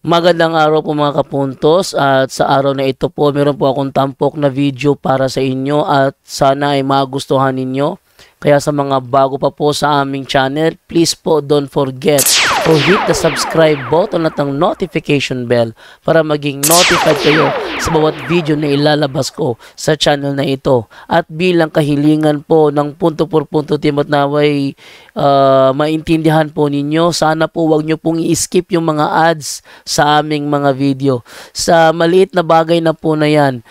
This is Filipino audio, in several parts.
Magandang araw po mga kapuntos, at sa araw na ito po meron po akong tampok na video para sa inyo at sana ay magustuhan ninyo. Kaya sa mga bago pa po sa aming channel, please po don't forget to hit the subscribe button at ang notification bell para maging notified kayo sa bawat video na ilalabas ko sa channel na ito. At bilang kahilingan po ng punto por punto team at naway maintindihan po ninyo, sana po wag nyo pong i-skip yung mga ads sa aming mga video. Sa maliit na bagay na po na yan,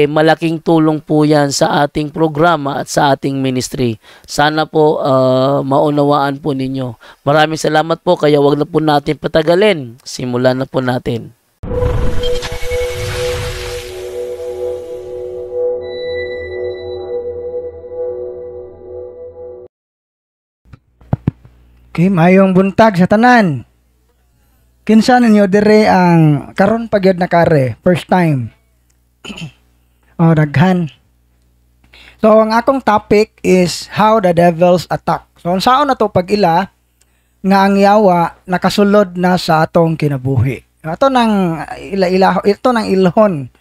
malaking tulong po yan sa ating programa at sa ating ministry. Sana po maunawaan po ninyo. Maraming salamat po, kaya wag na po natin patagalin. Simulan na po natin. Okay, mayong buntag sa tanan. Kinsa ninyo dire ang karon pagyud na kare, first time. Daghan. So ang akong topic is how the devils attack. So unsaon na to pag-ila nga ang yawa nakasulod na sa atong kinabuhi. Ato nang ito nang ilhon.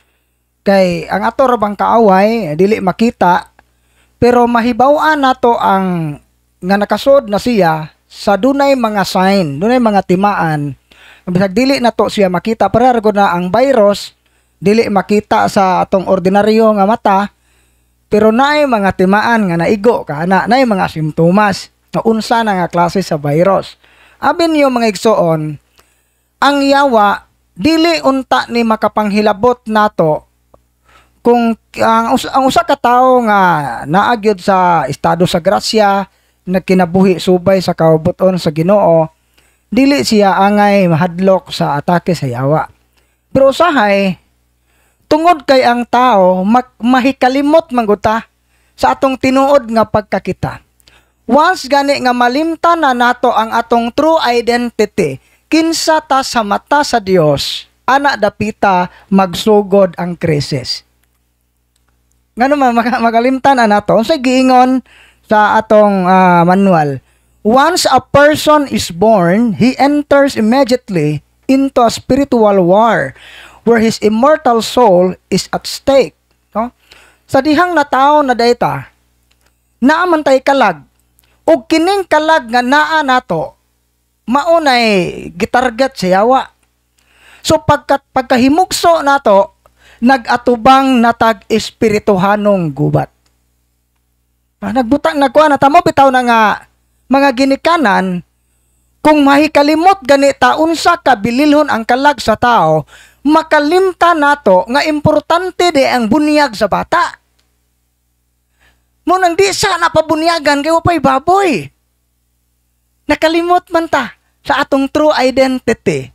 Kay ang ato ra bang kaaway dili makita, pero mahibaw-an nato ang nga nakasud na siya sa dunay mga sign, dunay mga timaan. Bisag dili na to siya makita, para na ang virus dili makita sa atong ordinaryo nga mata, pero naay mga timaan nga naigo ka na, naay mga simptomas nga unsa na nga klase sa virus. Abin niyo mga igsoon, ang yawa dili unta ni makapanghilabot nato kung ang usa ka tawo nga naagyod sa estado sa grasya, nagkinabuhi subay sa kaubuton sa Ginoo, dili siya angay mahadlok sa atake sa yawa. Pero usahay, tungod kay ang tao mahikalimot mangguta sa atong tinuod nga pagkakita. Once gani nga malimtan na nato ang atong true identity, kinsa ta sa mata sa Dios, ana dapita magsugod ang krisis. Ngano man magalimtan na nato, unsay giingon sa atong manual? Once a person is born, he enters immediately into a spiritual war where his immortal soul is at stake. No? Sa dihang na tao na dayta, naamantay kalag, ug kining kalag nga naa nato, maunay gitarget sa yawa. So pagkahimugso nato, nag-atubang natag espirituhanong gubat. Nagbutang nagkuha na tamo bitaw na nga mga ginikanan, kung mahikalimot ganita unsa kabililhon ang kalag sa tao, makalimtan nato nga importante de ang bunyag sa bata. Munang di sa napabunyagan kay wapay baboy. Nakalimot man ta sa atong true identity.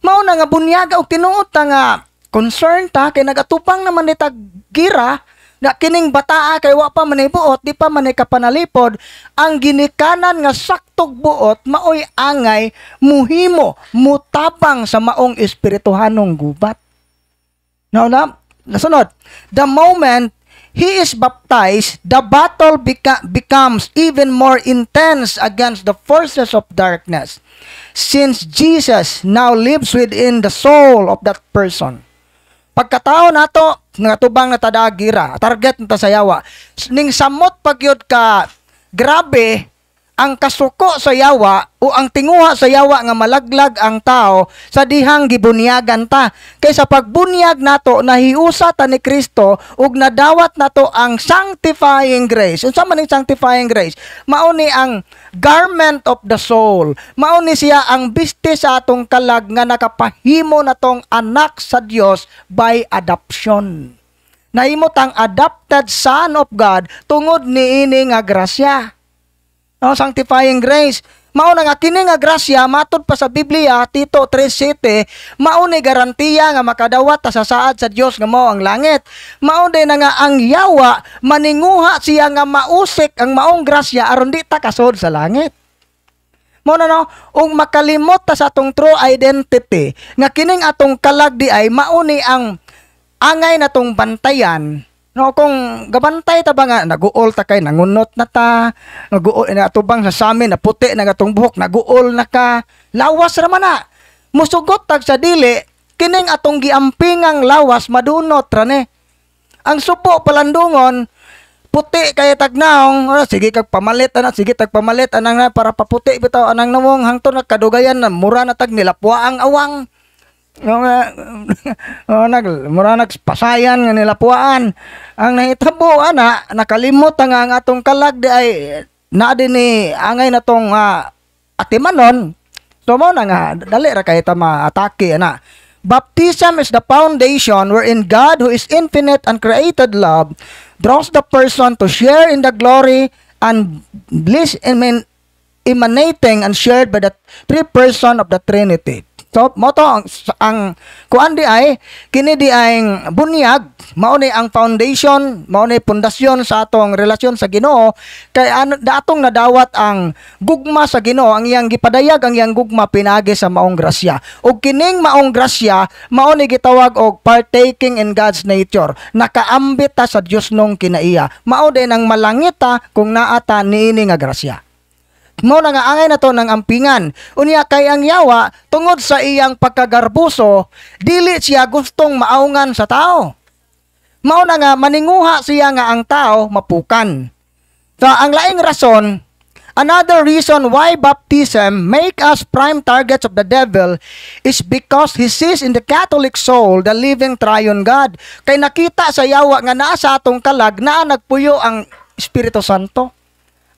Mao na nga bunyaga og tinuod ta nga concern ta kay nagatupang naman ni tag gira na kining bataa kay wa pa manay buot, di pa manay kapanalipod, ang ginikanan nga saktog buot maoy angay muhimo mutabang sa maong espirituhanong gubat. Now na, nasunod, the moment he is baptized, the battle becomes even more intense against the forces of darkness, since Jesus now lives within the soul of that person. Pagkatao nato nga tubang na tadagira, target nata sa yawa, ning samot pagyud ka grabe ang kasuko sa yawa o ang tinguha sa yawa nga malaglag ang tao sa dihang gibunyagan ta. Kaysa pagbunyag nato nahiusa ta ni Kristo ug nadawat nato ang sanctifying grace. Unsa man ning sanctifying grace? Mao ni ang garment of the soul. Mao ni siya ang biste sa atong kalag nga nakapahimo natong anak sa Dios by adoption. Nahimo tang adopted son of God tungod niini nga grasya. No, sanctifying grace. Mao na nga kini nga grasya matud pa sa Biblia Tito 3:7, mao ni garantiya nga makadawat ta sa saad sa Dios nga mao ang langit. Mao din na nga ang yawa maninguha siya nga mausik ang maong grasya aron di ta kasod sa langit. Mao na no, ug makalimot ta sa atong true identity nga kining atong kalag di ay mao ni ang angay natong bantayan. No, kung gabantay ta ba nga naguol ta kay nangunot na ta, naguol na tubang sa samin na puti na gatong buhok, naguol na ka, lawas ra man na. musugot tag sa dili, kining atong giampingang lawas madunot rane. Ang subo palandungon, puti kay tagnaong, sige kag pamalit ana, sige tag pamalit anang na para paputi bitaw anang namong hangtod nagkadugayan na mura na tag nilapwa ang awang. Mura nagpasayan nga nilapuan. Ang nahitabo ana, nakalimot ang atong kalag di ay na din ni angay na tong atimanon. So mo na nga dali ra kay ta maatake ana. Baptism is the foundation wherein God, who is infinite and created love, draws the person to share in the glory and bliss emanating and shared by the three person of the Trinity. So, mo to, ang kuan di ay, kini di ay bunyag, mao ni ang foundation, mao ni pundasyon sa atong relasyon sa Ginoo, kay datong nadawat ang gugma sa Ginoo, ang iyang gipadayag, ang iyang gugma pinagi sa maong grasya. Ug kining maong grasya, mao ni gitawag og partaking in God's nature. Nakaambit ta sa Dios nung kinaiya. Mao din ang malangita kung naata niini nga grasya. Mo na nga angay na to ng ampingan. Unya kay ang yawa, tungod sa iyang pagkagarbuso, dili siya gustong maaungan sa tao. Mao na nga maninguha siya nga ang tao mapukan. So ang laing rason, another reason why baptism make us prime targets of the devil is because he sees in the Catholic soul the living triune God. Kay nakita sa yawa nga naa sa atong kalag na nagpuyo ang Espiritu Santo.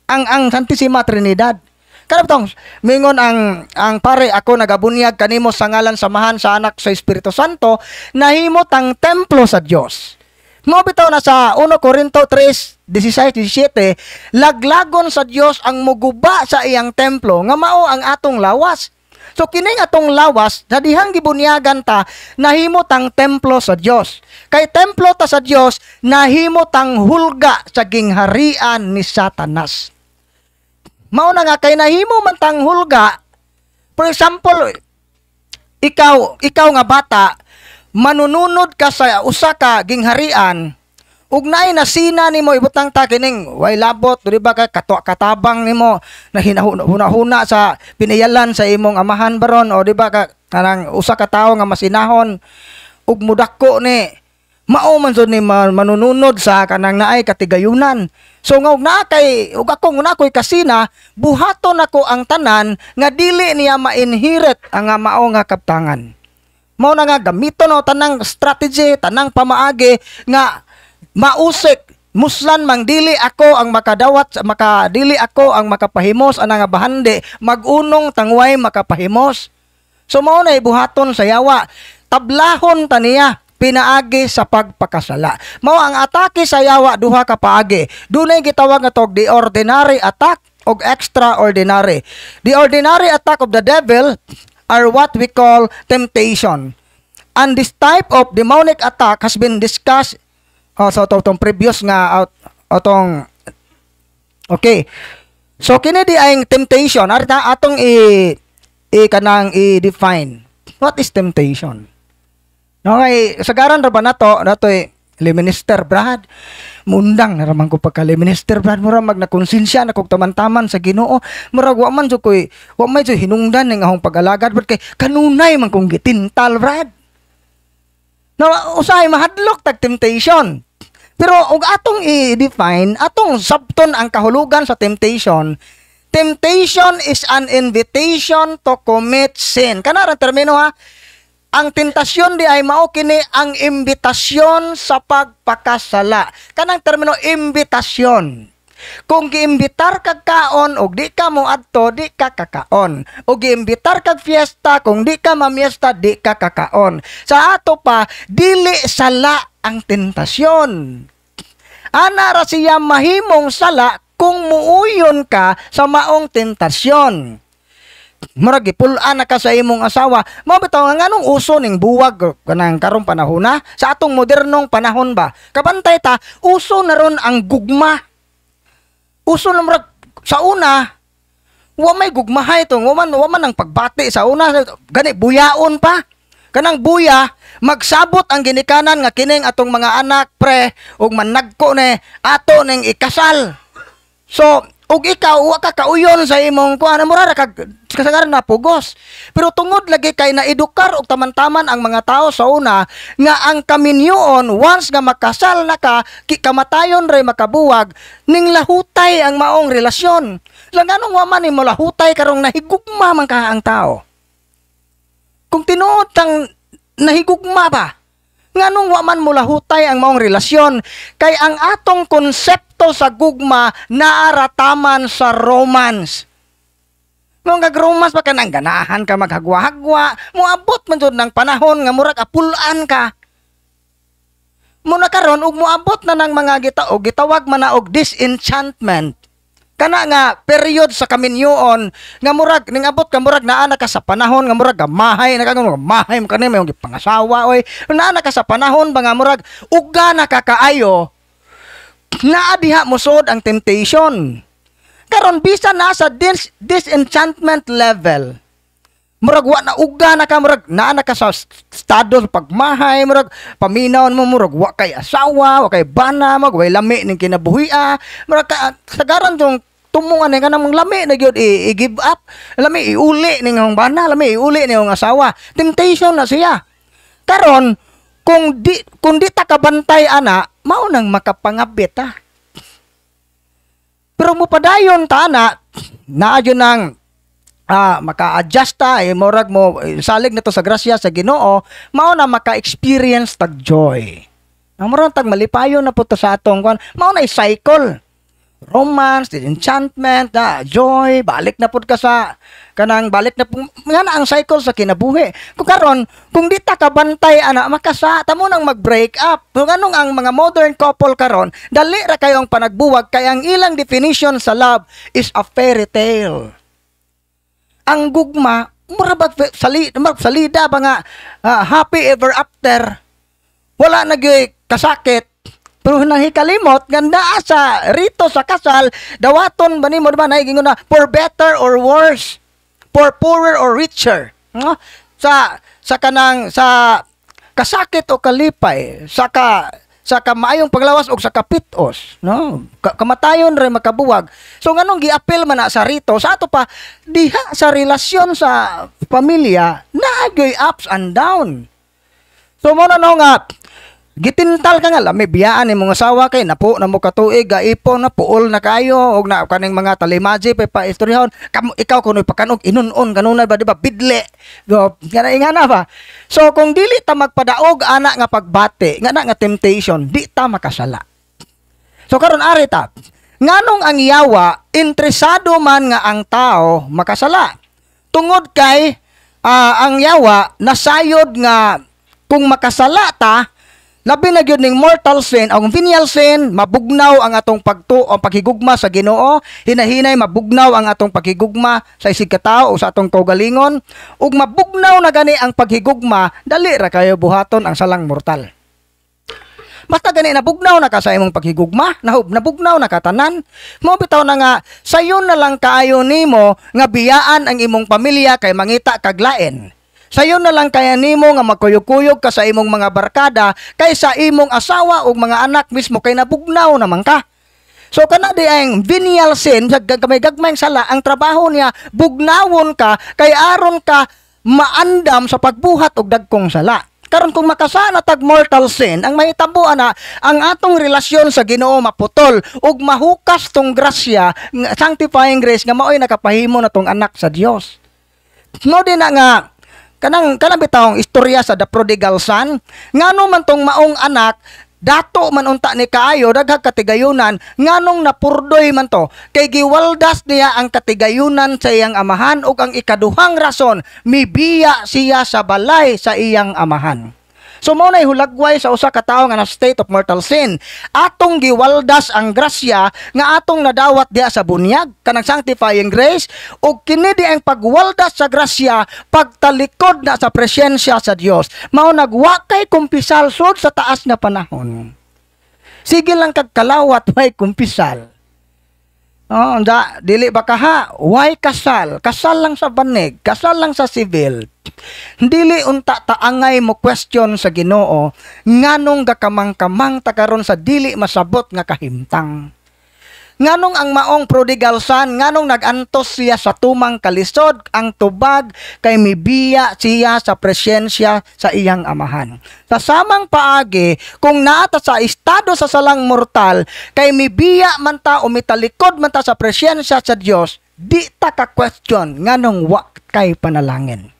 Ang Santisima Trinidad. Karaptong, mingon ang pare ako nagabunyag kanimo sa ngalan samahan sa anak sa Espiritu Santo, nahimot ang templo sa Dios. Mo bitaw na sa 1 Corinto 3:16-17, laglagon sa Dios ang muguba sa iyang templo nga mao ang atong lawas. So kining atong lawas, sa dihang gibunyagan ta, nahimot ang templo sa Dios. Kay templo ta sa Dios, nahimot ang hulga sa gingharian ni Satanas. Mao na nga kay nahimo man tang hulga. For example, ikaw nga bata, manununod ka sa usa ka gingharian, ug naay nasina nimo ibutang ta kining way labot, di ba ka katabang nimo na hinahuna sa pinayalan sa imong amahan baron, o di ba ka kanang usa ka tawo nga masinahon ug mudakko ni mao man jud ni manununod sa kanang naay katigayunan. So nga ug ako na ko'y kasina, buhaton ako ang tanan nga dili niya ma-inherit ang mao nga kaptangan. Mao na nga gamiton o tanang strategy, tanang pamaagi nga mausik muslan mang dili ako ang dili ako ang makapahimos ana nga bahandi, magunong tangway makapahimos. So mao na buhaton sa yawa, tablahon ta niya pinaagi sa pagpakasala. Mao ang atake sa yawa duha ka paagi. Dunay gitawag nga tog the ordinary attack o extraordinary. The ordinary attack of the devil are what we call temptation. And this type of demonic attack has been discussed so tong previous nga okay. So kini di ay temptation. Arta atong kanang i-define. What is temptation? Okay, sagaran ra ba nato liminister Brad. Mundang naraman ko pagka liminister Brad, mura magna-konsensya na kog taman-taman sa Ginoo. Murag wa man jud koy wa may jud hinungdan ning akong pag-alagad but kay kanunay man kong gitintal Brad. Na usay mahadlok tag temptation. Pero og atong i-define, atong sabton ang kahulugan sa temptation. Temptation is an invitation to commit sin. Kana ra termino ha. Ang tentasyon di ay mao kini ang imbitasyon sa pagpakasala. Kanang termino imbitasyon. Kung giimbitar kag kaon og di ka mo adto, di ka kakaon. O giimbitar kag fiesta, kung di ka mamiesta, di ka kakaon. Sa ato pa, dili sala ang tentasyon. Ana ra siya mahimong sala kung muuyon ka sa maong tentasyon. Murag ipulan na ka sa imong asawa. Mao bitaw nga nganong uso ning buwag kanang karong panahon na sa atong modernong panahon ba. Kabantay ta, uso na ron ang gugma. Uso na murag sa una, wa may gugmahay to, wa man ang pagbati sa una, gani buyaon pa. Kanang buya, magsabot ang ginikanan nga kining atong mga anak pre ug managko ni ato ning ikasal. So ug ikaw wa ka kauyon sa imong kuan mo ra kag kasagaran na pugos. Pero tungod lagi kay naedukar og taman-taman ang mga tao sa una nga ang kaminyoon once nga makasal na ka, kamatayon ray makabuwag, ning lahutay ang maong relasyon. Lang anong wa man nimo lahutay karong nahigugma man ka ang tao. Kung tinuod tang nahigugma ba, nganong wa man mula hutay ang maong relasyon, kay ang atong konsepto sa gugma naarataman sa romance. Nung gag-romance pa ka nang ganahan ka maghagwa-hagwa, moabot man jud ng panahon nga murag apulaan ka. Muna karon ug moabot na ng mga gitawag man na og disenchantment. Kana nga period sa kaminyoon nga murag ning abot ka murag naa na ka sa panahon nga murag gamahay na ka mahay mo kani may gipangasawa oy naa na ka sa panahon ba nga murag uga na ka kaayo naa diha mosod ang temptation karon bisan na sa disenchantment level murag wa na uga na ka murag naa na ka sa estado sa pagmahay murag paminawon mo murag wa kay asawa wa kay bana way lami ning kinabuhia murag sagaran tong tumungan ni kanang lami na gyud i-give up lami iuli ning bana lami iuli ning asawa temptation na siya karon kung di ta kabantay ana mao nang makapangabit ta pero mo padayon ta ana naa gyud nang maka-adjust ta murag mo salig nito sa grasya sa Ginoo mao na maka-experience tag joy mao tag malipayon na puto sa atong kwan mao na cycle romance enchantment joy balik na pud ka sa kanang balik na nga na ang cycle sa kinabuhi kung karon kung di ta kabantay ana makasa tamo nang mag-break up kung anong ang mga modern couple karon dali ra kayong panagbuwag kay ang ilang definition sa love is a fairy tale. Ang gugma, murabag salida ba nga, happy ever after. Wala kasakit. Pero nahikalimot, ganda sa rito sa kasal, dawaton ba ni mo diba naigingon na, for better or worse, for poorer or richer. No? Sa kasakit o kalipay, sa maayong paglawas o sa kapitos, no? Kamatayon rin makabuwag. So nganong giapil man na sa rito, sa ato pa diha sa relasyon sa pamilya, naagay ups and down. So mo na nga gitintal ka nga lami biyaan ni mga asawa kay napo na mo katuig gaipon na puol na kayo og na kaning mga talimaji pa istoryahon ikaw kunoy pakanog inunon kanunay ba di ba bidle go ingana ba so kung dili ta magpadaog ana nga pagbati nga temptation di ta makasala so karon ari ta nganong ang yawa interesado man nga ang tao makasala tungod kay ang yawa nasayod nga kung makasala ta labi na gyud ning mortal sin ang venial sin mabugnaw ang atong paghigugma sa Ginoo hinahinay mabugnaw ang atong paghigugma sa isig katao o sa atong kaugalingon ug mabugnaw na gani ang paghigugma dali ra kayo buhaton ang salang mortal basta gani nabugnaw na ka sa imong paghigugma nabugnaw na ka tanan mo bitaw na nga sayon na lang kaayo nimo nga biyaan ang imong pamilya kay mangita kag lain. Sayo na lang kaya nimo nga magkuyog-kuyog ka sa imong mga barkada kaysa imong asawa o mga anak mismo kay nabugnaw naman ka. So kana di ang venial sin gamay gagmayng sala ang trabaho niya bugnawon ka kay aron ka maandam sa pagbuhat og dagkong sala. Karon kung makasana tag mortal sin ang mahitabo ana ang atong relasyon sa Ginoo maputol ug mahukas tong grasya sanctifying grace nga maoy nakapahimo na tong anak sa Dios. No din na nga kanang bitawong istorya sa The Prodigal Son ngano man tong maong anak dato man unta ni kaayo daghag katigayunan nganong napurdoy man to kay giwaldas niya ang katigayunan sa iyang amahan ug ang ikaduhang rason mibiya siya sa balay sa iyang amahan. So mo na hulagway sa usa ka tawo nga na state of mortal sin. Atong giwaldas ang grasya nga atong nadawat diha sa bunyag kanang sanctifying grace ug kini di ang pagwaldas sa grasya pagtalikod na sa presensya sa Dios. Mao nagwa kay kumpisal sud sa taas nga panahon. Sige lang kag kalawat way kumpisal. Dili ba kaha? Why kasal? Kasal lang sa banig, kasal lang sa civil. Dili unta taangay mo question sa Ginoo nganong gakamang-kamang ta karon sa dili masabot nga kahimtang. Nganong ang maong prodigal son, nganong nagantos siya sa tumang kalisod, ang tubag kay mibiya siya sa presensya sa iyang amahan. Sa samang paagi, kung naata sa estado sa salang mortal, kay mibiya man ta o mitalikod man ta sa presensya sa Dios, di ta ka-question nganong wa kay panalangin.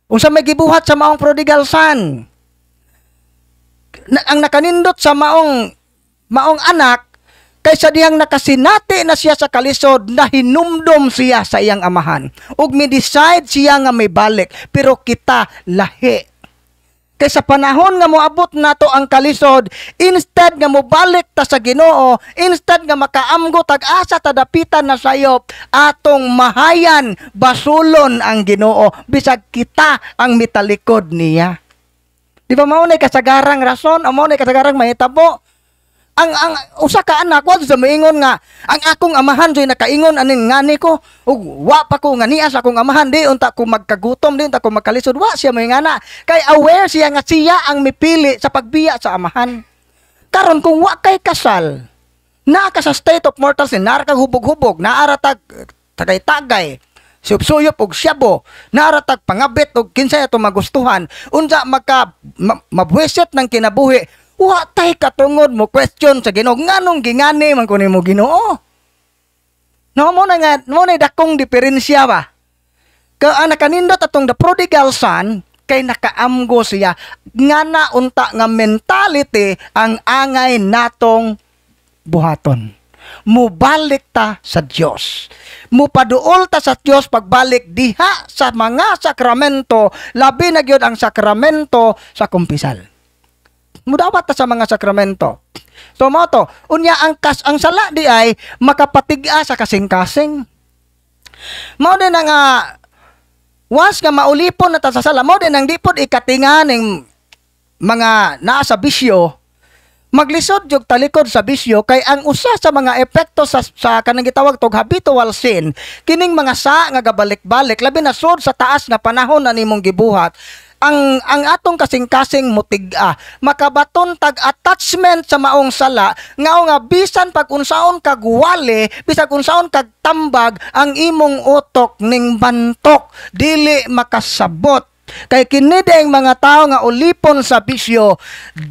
Unsa may gibuhat sa maong prodigal son? Ang nakanindot sa maong anak, kaysa diyang nakasinati na siya sa kalisod, na hinumdom siya sa iyang amahan. Ug mi-decide siya nga may balik, pero kita lahi. Kaysa panahon nga moabot nato ang kalisod, instead nga mobalik ta sa Ginoo, instead nga makaamgo tag-asa tadapitan na sayop, atong mahayan, basulon ang Ginoo, bisag kita ang mitalikod niya. Di ba mao nay kasagarang rason, mao nay kasagarang mahitabo? Ang usa ka anak wa sa maingon nga ang akong amahan joy nakaingon aning ngani ko ug wa pa ko nga niya sa akong amahan di unta ko magkagutom di unta ko magkalisod, wa siya moingana kay aware siya nga siya ang mipili sa pagbiya sa amahan. Karon kung wa kay kasal, naa ka sa state of mortal sin, naa ka hubog-hubog, naa tag tagay-tagay, suyop-suyop og syabo, naratag pangabit og kinsay ato magustuhan, unsa mabwisit ng kinabuhi, wa tay katungod mo question sa Ginoo nganong gingani man kunin mo Ginoo. No mo na dakong diferensya ba. Ka ang nakanindot atong the prodigal son kay nakaamgo siya ngana unta nga mentality ang angay natong buhaton. Mubalik ta sa Dios. Mupaduol ta sa Dios pagbalik diha sa mga sakramento, labi na gyud ang sakramento sa kumpisal. Mudawat ta sa mga sakramento. So mo to, unya ang sala di ay makapatig-a sa kasing-kasing. Mao din nga once nga maulipon na ta sa sala, mao din ang dipod ikatingan ning mga naa sa bisyo, maglisod jud talikod sa bisyo kay ang usa sa mga epekto sa kanang gitawag tog habitual sin, kining mga sa nga gabalik-balik labi na sud sa taas nga panahon na nimong gibuhat. Ang atong kasing-kasing mutig-a, makabaton tag attachment sa maong sala, nga bisan pag unsaon kag wali, bisag unsaon kag tambag, ang imong utok ning bantok, dili makasabot. Kay kini ding mga tao nga ulipon sa bisyo,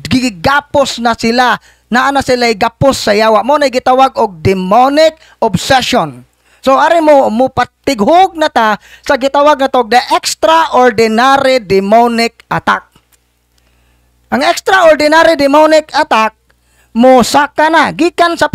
gigapos na sila, naa na sila gapos sa yawa. Mo na gitawag og demonic obsession. So ari mo patighog na ta sa gitawag na tog the extraordinary demonic attack. Ang extraordinary demonic attack mo saka na gikan sa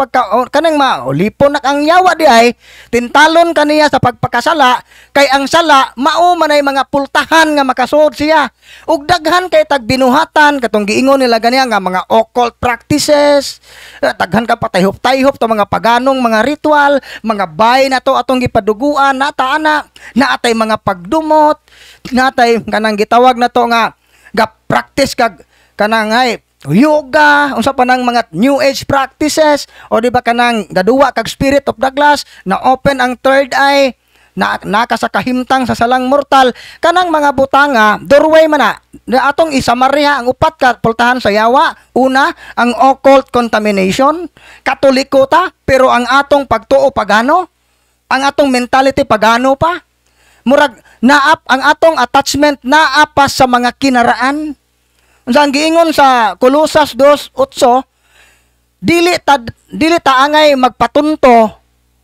kanang maulipon na ang yawa di ay tintalon kaniya sa pagpakasala kay ang sala mao man ay mga pultahan nga makasuod siya ug daghan kay tagbinuhatan katong giingon nila ganiya nga mga occult practices, daghan ka patayhop-tayhop to mga paganong mga ritual, mga bay na to atong gipaduguan nata ana naatay mga pagdumot, natay kanang gitawag na to nga practice kag kanang ay yoga, unsa pa nang mga new age practices o di ba kanang gaduwa kag spirit of the glass na open ang third eye na naka sa kahimtang sa salang mortal kanang mga butanga doorway man na atong isamariha ang upat ka pultahan sa yawa. Una, ang occult contamination, katoliko ta pero ang atong pagtuo pagano, ang atong mentality pagano pa, murag naap ang atong attachment naapas sa mga kinaraan. Ang giingon sa Colosas 2:8, dili ta angay magpatunto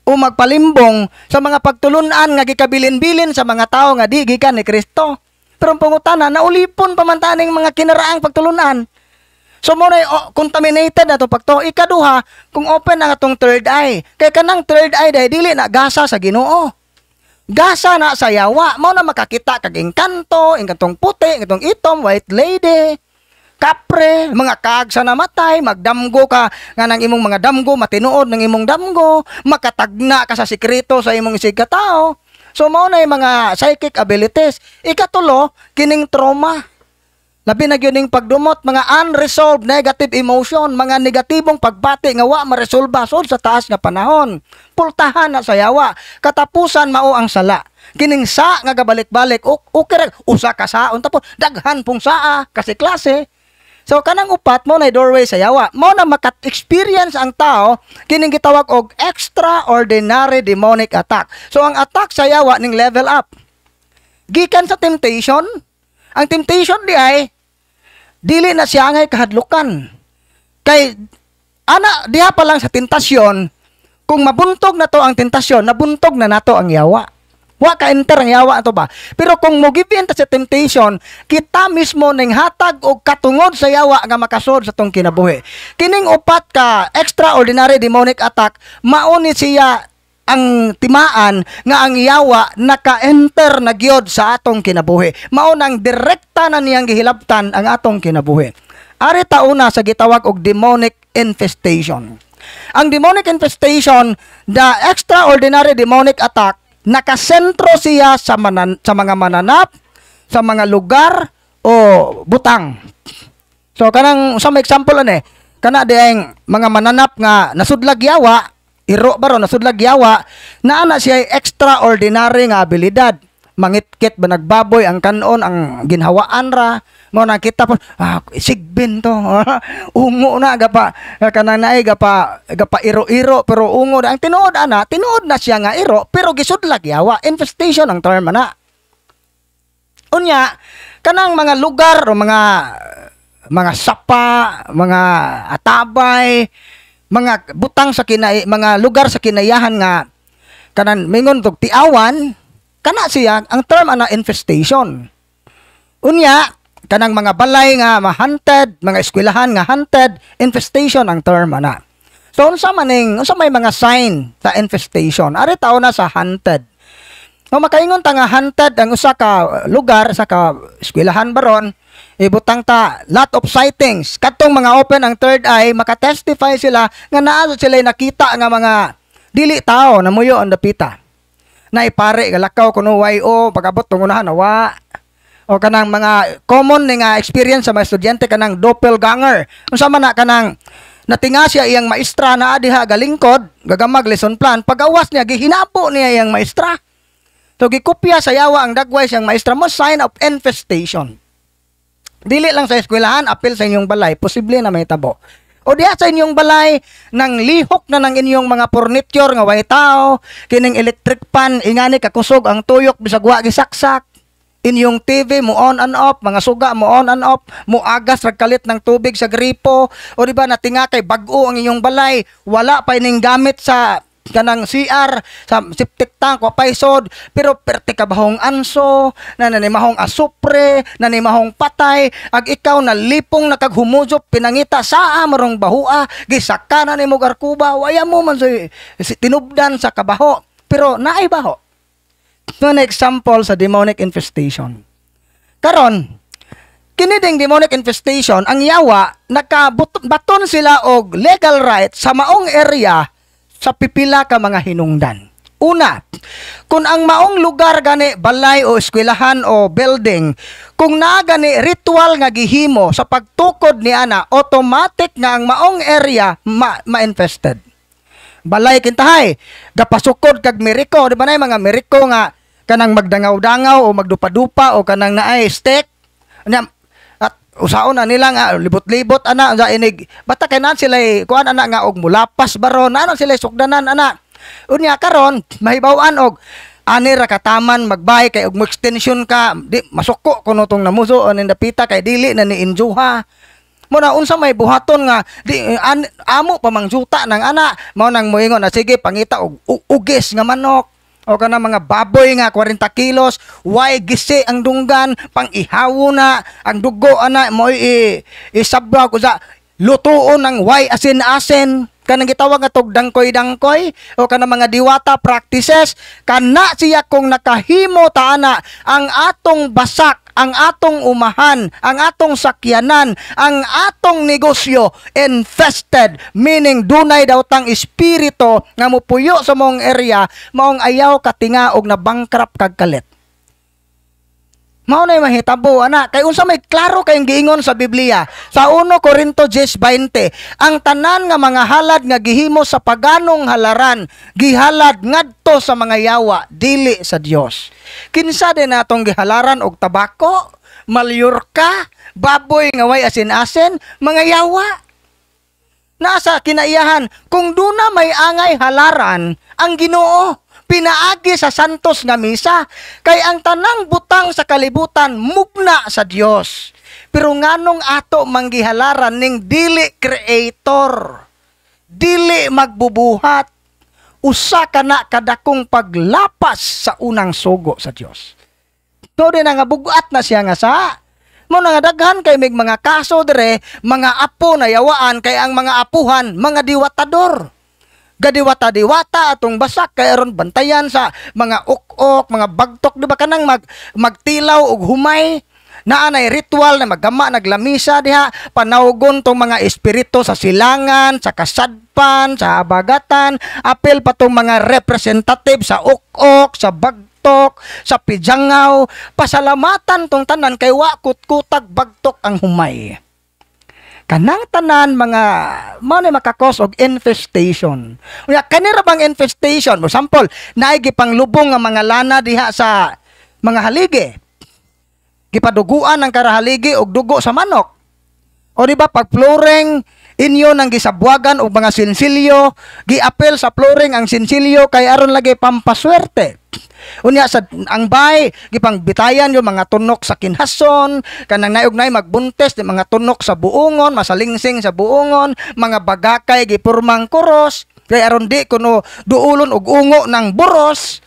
o magpalimbong sa mga pagtulunan nga gikabilin-bilin sa mga tao nga di gikan ni Kristo. Pero ang pangutana, naulipon pa man taning mga kinaraang pagtulunan. So mo na contaminated na to pagto. Ikaduha, kung open ang atong third eye. Kay kanang third eye dahil dili na gasa sa Ginoo. Gasa na sa yawa. Mo na makakita kag engkantong puti, engkantong itom, white lady, kapre, mga kag sa namatay, magdamgo ka nga ng imong mga damgo, matinuod ng imong damgo, makatagna ka sa sikreto sa imong isig katao. So mao na yung mga psychic abilities. Ikatulo, kining trauma. Labi na gyud ning pagdumot, mga unresolved negative emotion, mga negatibong pagbati nga wa maresolba sud sa taas nga panahon. Pultahan na sa yawa. Katapusan mao ang sala. Kining sa nga gabalik-balik, okay ra usa ka saon tapos daghan pong saa kasi klase. So kanang upat mo na doorway sa yawa. Mo na maka-experience ang tao kining gitawag og extraordinary demonic attack. So ang attack sa yawa ning level up. Gikan sa temptation. Ang temptation di ay dili na siya ngay kahadlukan. Kay ana diha pa lang sa tentasyon, kung mabuntog na to ang tentasyon, nabuntog na nato ang yawa. Wa ka enter ang yawa ato ba? Pero kung mo given ta sa temptation, kita mismo ning hatag og katungod sa yawa nga makasod sa tong kinabuhi. Kining upat ka extraordinary demonic attack, mauni siya ang timaan nga ang yawa naka-enter na gyud sa atong kinabuhi. Mao nang direkta na niyang gihilabtan ang atong kinabuhi. Ari ta una sa gitawag og demonic infestation. Ang demonic infestation, the extraordinary demonic attack, nakasentro siya sa mga mananap, sa mga lugar o butang. So kanang sa example ani, kana dieng mga mananap nga nasudlag yawa, iro baro nasudlag yawa, naa na siya extraordinary nga abilidad. Mangitkit ba nagbaboy ang kanon ang ginhawaan ra mo nakita po sigbin to ungo na gapa kanang naay gapa iro-iro pero ungo ang tinuod na siya nga iro pero gisudlag yawa. Infestation ang term ana. Unya kanang mga lugar o mga sapa, mga atabay, mga butang sa mga lugar sa kinayahan nga kanan mingon tog tiawan, kana siya ang term ana infestation. Unya kanang mga balay nga ma-hunted, mga eskwelahan nga hunted, infestation ang term ana. So unsa may mga sign sa infestation? Ari tao na sa hunted. No makaingon ta nga hunted ang usa ka lugar sa ka eskwelahan baron, ibutang ta lot of sightings. Kadtong mga open ang third eye, makatestify sila nga naa sila nakita nga mga dili tao na muyo ang dapita. Na ipare galakaw kuno YO pagabot tong unahan wa. O kanang mga common nga experience sa mga estudyante kanang doppelganger. Unsa man na kanang natinga siya iyang maestra na diha galingkod, gagamag lesson plan, pagawas niya gihinapo niya iyang maestra. So gikopya sa yawa ang dagway siyang maestra mo, sign of infestation. Dili lang sa eskwelahan, apil sa inyong balay, posible na may tabo. O diha sa inyong balay, nang lihok na ng inyong mga furniture nga way tao, kining electric pan, ingani kakusog ang tuyok, bisag wa gisaksak, inyong TV mo on and off, mga suga mo on and off, mo agas ragkalit ng tubig sa gripo, o diba natinga kay bag-o ang inyong balay, wala pa ining gamit sa kanang CR, sa septic tank, wapaysod, pero perte kabahong anso, nanimahong asupre, nanimahong patay, ag ikaw na lipong nakaghumujop, pinangita, saa marong bahua, gisaka na ni mo garkuba, waya mo man si tinubdan sa kabaho, pero naay baho. An example sa demonic infestation. Karon, kiniding demonic infestation, ang yawa, nakabaton sila og legal right sa maong area sa pipila ka mga hinungdan. Una, kung ang maong lugar gani balay o eskwelahan o building, kung naa gani ritual nga gihimo sa pagtukod ni ana, automatic nga ang maong area ma-infested. Balay kintahay, gapasukod kag miriko, di ba na mga miriko nga kanang magdangaw-dangaw o magdupa-dupa o kanang naay stick. At usaon na nila nga libot-libot ana sa inig bata kay nan sila kuan ana nga og mulapas baron ano sila sugdanan ana. Unya karon mahibaw-an og ani ra kataman magbahay kay og mo-extension ka di masuko kuno tong namuso anin dapita kay dili na ni injuha. Mo na unsa may buhaton nga di amo pa mangjuta ng ana mao nang moingon na sige pangita og ugis nga manok o kana mga baboy nga 40 kilos way gisi ang dunggan pang ihawo na ang dugo ana mo isabaw ko sa lutuon ng way asin-asin kanang gitawag nga tog dangkoy-dangkoy o kanang mga diwata practices kana siya kung nakahimo ta ana ang atong basak, ang atong umahan, ang atong sakyanan, ang atong negosyo infested, meaning dunay daw tang espiritu nga mupuyo sa mong area maong ayaw katinga og na bankrupt kag kalit. Mao na mahitabo ana kay unsa may klaro kayong giingon sa Biblia sa 1 Corinto 10:20 ang tanan nga mga halad nga gihimo sa paganong halaran gihalad ngadto sa mga yawa dili sa Dios. Kinsa din natong gihalaran og tabako malyurka, baboy nga way asin-asin, mga yawa. Nasa kinaiyahan, kung duna may angay halaran, ang Ginoo pinaagi sa santos nga misa, kay ang tanang butang sa kalibutan mugna sa Dios. Pero nganong ato manggihalaran ning dili creator, dili magbubuhat, usa ka na kadakong paglapas sa unang sugo sa Dios. Doon din nga bugat na siya nga sa mo nga daghan kay may mga kaso dire, mga apo na yawaan kay ang mga apuhan, mga diwatador. Gadiwata-diwata atong basak kay aron bantayan sa mga ukok, mga bagtok, di ba kanang magtilaw og humay. Naanay ritual na magama naglamisa diha, panawgon tong mga espiritu sa silangan, sa kasadpan, sa habagatan, apil pa tong mga representative sa ukok, sa bagtok, sa pijangaw, pasalamatan tong tanan kay wa kutkutag bagtok ang humay. Kanang tanan mga mao na makakos og infestation. Unya kanira bang infestation? For example, naay gipanglubong nga mga lana diha sa mga haligi. Gipaduguan ang karahaligi og dugo sa manok. O di ba pag flooring inyo nang gisabwagan og mga sinsilyo, giapel sa flooring ang sinsilyo kay aron lagi pampaswerte. Unya sa ang bay gipangbitayan yung mga tunok sa kinhason, kanang naog-nay magbuntes di mga tunok sa buongon, masalingsing sa buongon, mga bagakay gipurmang kuros, kay aron di kuno duulon og ungo ng buros.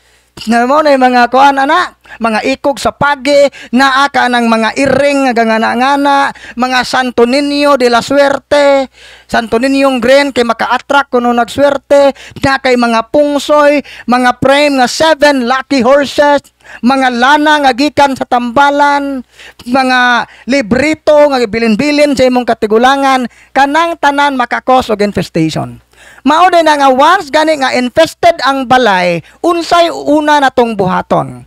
Na mo na mga kuan ana, mga ikog sa pagi, naa ka ng mga iring nga gangana-ngana, mga Santo Niño de la Suerte, Santo Niñong green kay maka-attract kuno nagswerte, na kay mga pungsoy, mga frame nga 7 lucky horses, mga lana nga gikan sa tambalan, mga librito nga gibilin-bilin sa imong katigulangan, kanang tanan makakos og infestation. Mao din nga once gani nga infested ang balay, unsay una natong buhaton.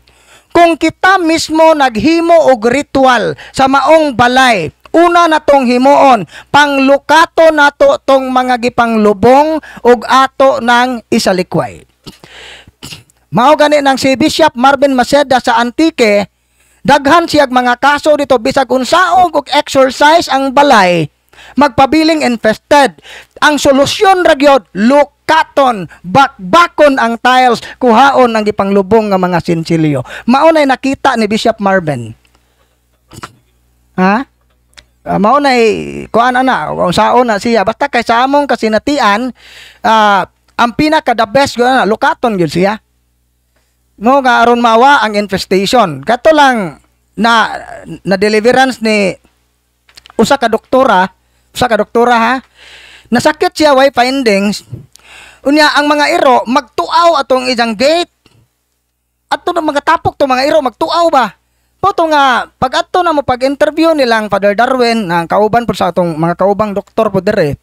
Kung kita mismo naghimo og ritual sa maong balay, una natong himuon, panglukato nato tong mga gipanglubong og ato ng isalikway. Mao gani nang si Bishop Marvin Maceda sa Antique, daghan siyag mga kaso dito bisag unsaog og exercise ang balay, magpabiling infested. Ang solusyon ra gyud lukaton, bakbakon ang tiles, kuhaon ang gipanglubong nga mga sinsilyo. Mao nay nakita ni Bishop Marvin. Ha? Mao nay kuan ana, unsaon na siya basta kay sa among kasinatian, ang pinaka the best gyud na lukaton gyud siya. Mo nga aron mawa ang infestation. Kato lang na deliverance ni usa ka doktora ha. Nasakit siya way findings. Unya ang mga iro magtuaw atong isang gate. Ato na mga tapok to mga iro magtuaw ba. Poto nga pag ato na mo pag-interview nilang Father Darwin nang kauban po sa atong mga kaubang doktor po dire.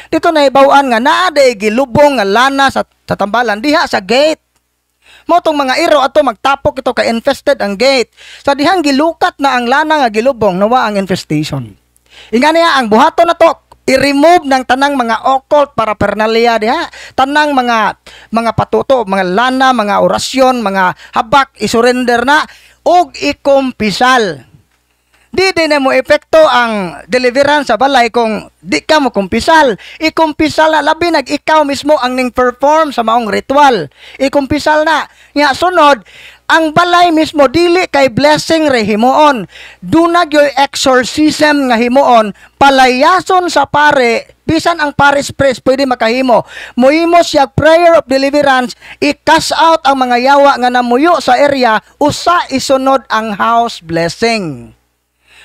Dito na ibawaan nga naa day gilubong nga lana sa tambalan diha sa gate. Mo tong mga iro ato magtapok ito kay infested ang gate. Sa dihang gilukat na ang lana nga gilubong nawa ang infestation. Inga niya ang buhaton na to i-remove ng tanang mga occult paraphernalia diha, tanang mga patuto, mga lana, mga orasyon, mga habak isurrender na og ikumpisal. Di din mo epekto ang deliverance sa balay kung di ka mo kumpisal. Ikumpisal na labi nag ikaw mismo ang ning perform sa maong ritual. Ikumpisal na. Nga sunod, ang balay mismo dili kay blessing re himuon. Dunag yoy exorcism nga himuon, palayason sa pare, bisan ang paris priest pwede makahimo. Muhimo siya prayer of deliverance, i-cast out ang mga yawa nga namuyo sa area, usa isunod ang house blessing.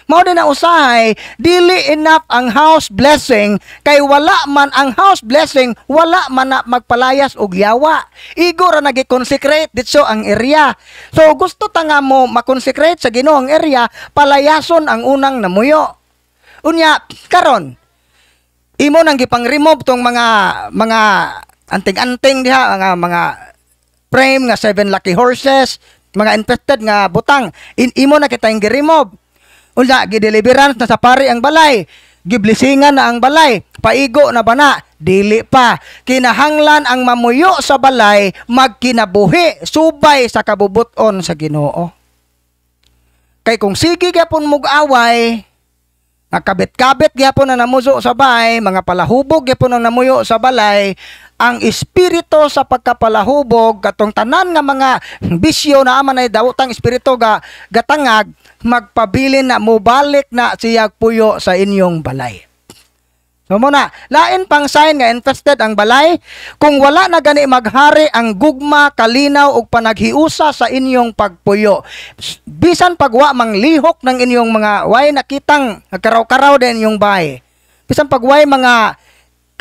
Mao din na usahay, dili enough ang house blessing, kay wala man ang house blessing, wala man na magpalayas og yawa. Igo ra nagi-consecrate ditso ang area. So gusto ta nga mo makonsecrate sa Ginoo ang area, palayason ang unang namuyo. Unya karon, imo nang gipang-remove tong mga anting-anting diha, mga frame nga 7 lucky horses, mga infested nga butang, imo na kita gi-remove. Unya, gideliverance na sa pari ang balay. Giblisingan na ang balay. Paigo na ba na? Dili pa. Kinahanglan ang mamuyo sa balay, magkinabuhi, subay sa kabubuton sa Ginoo. Kay kung sige gyapon mug-away, nakabit-kabit gyapon na namuso sa bahay, mga palahubog gyapon ang namuyo sa balay, ang espiritu sa pagkapalahubog katong tanan nga mga bisyo na aman ay dawtang espiritu gatangag, magpabilin na mubalik na siya puyo sa inyong balay. So muna, lain pang sign nga infested ang balay, kung wala na gani maghari ang gugma, kalinaw ug panaghiusa sa inyong pagpuyo. Bisan pagwa manglihok ng inyong mga way nakitang karaw-karaw din inyong bahay. Bisan pagway mga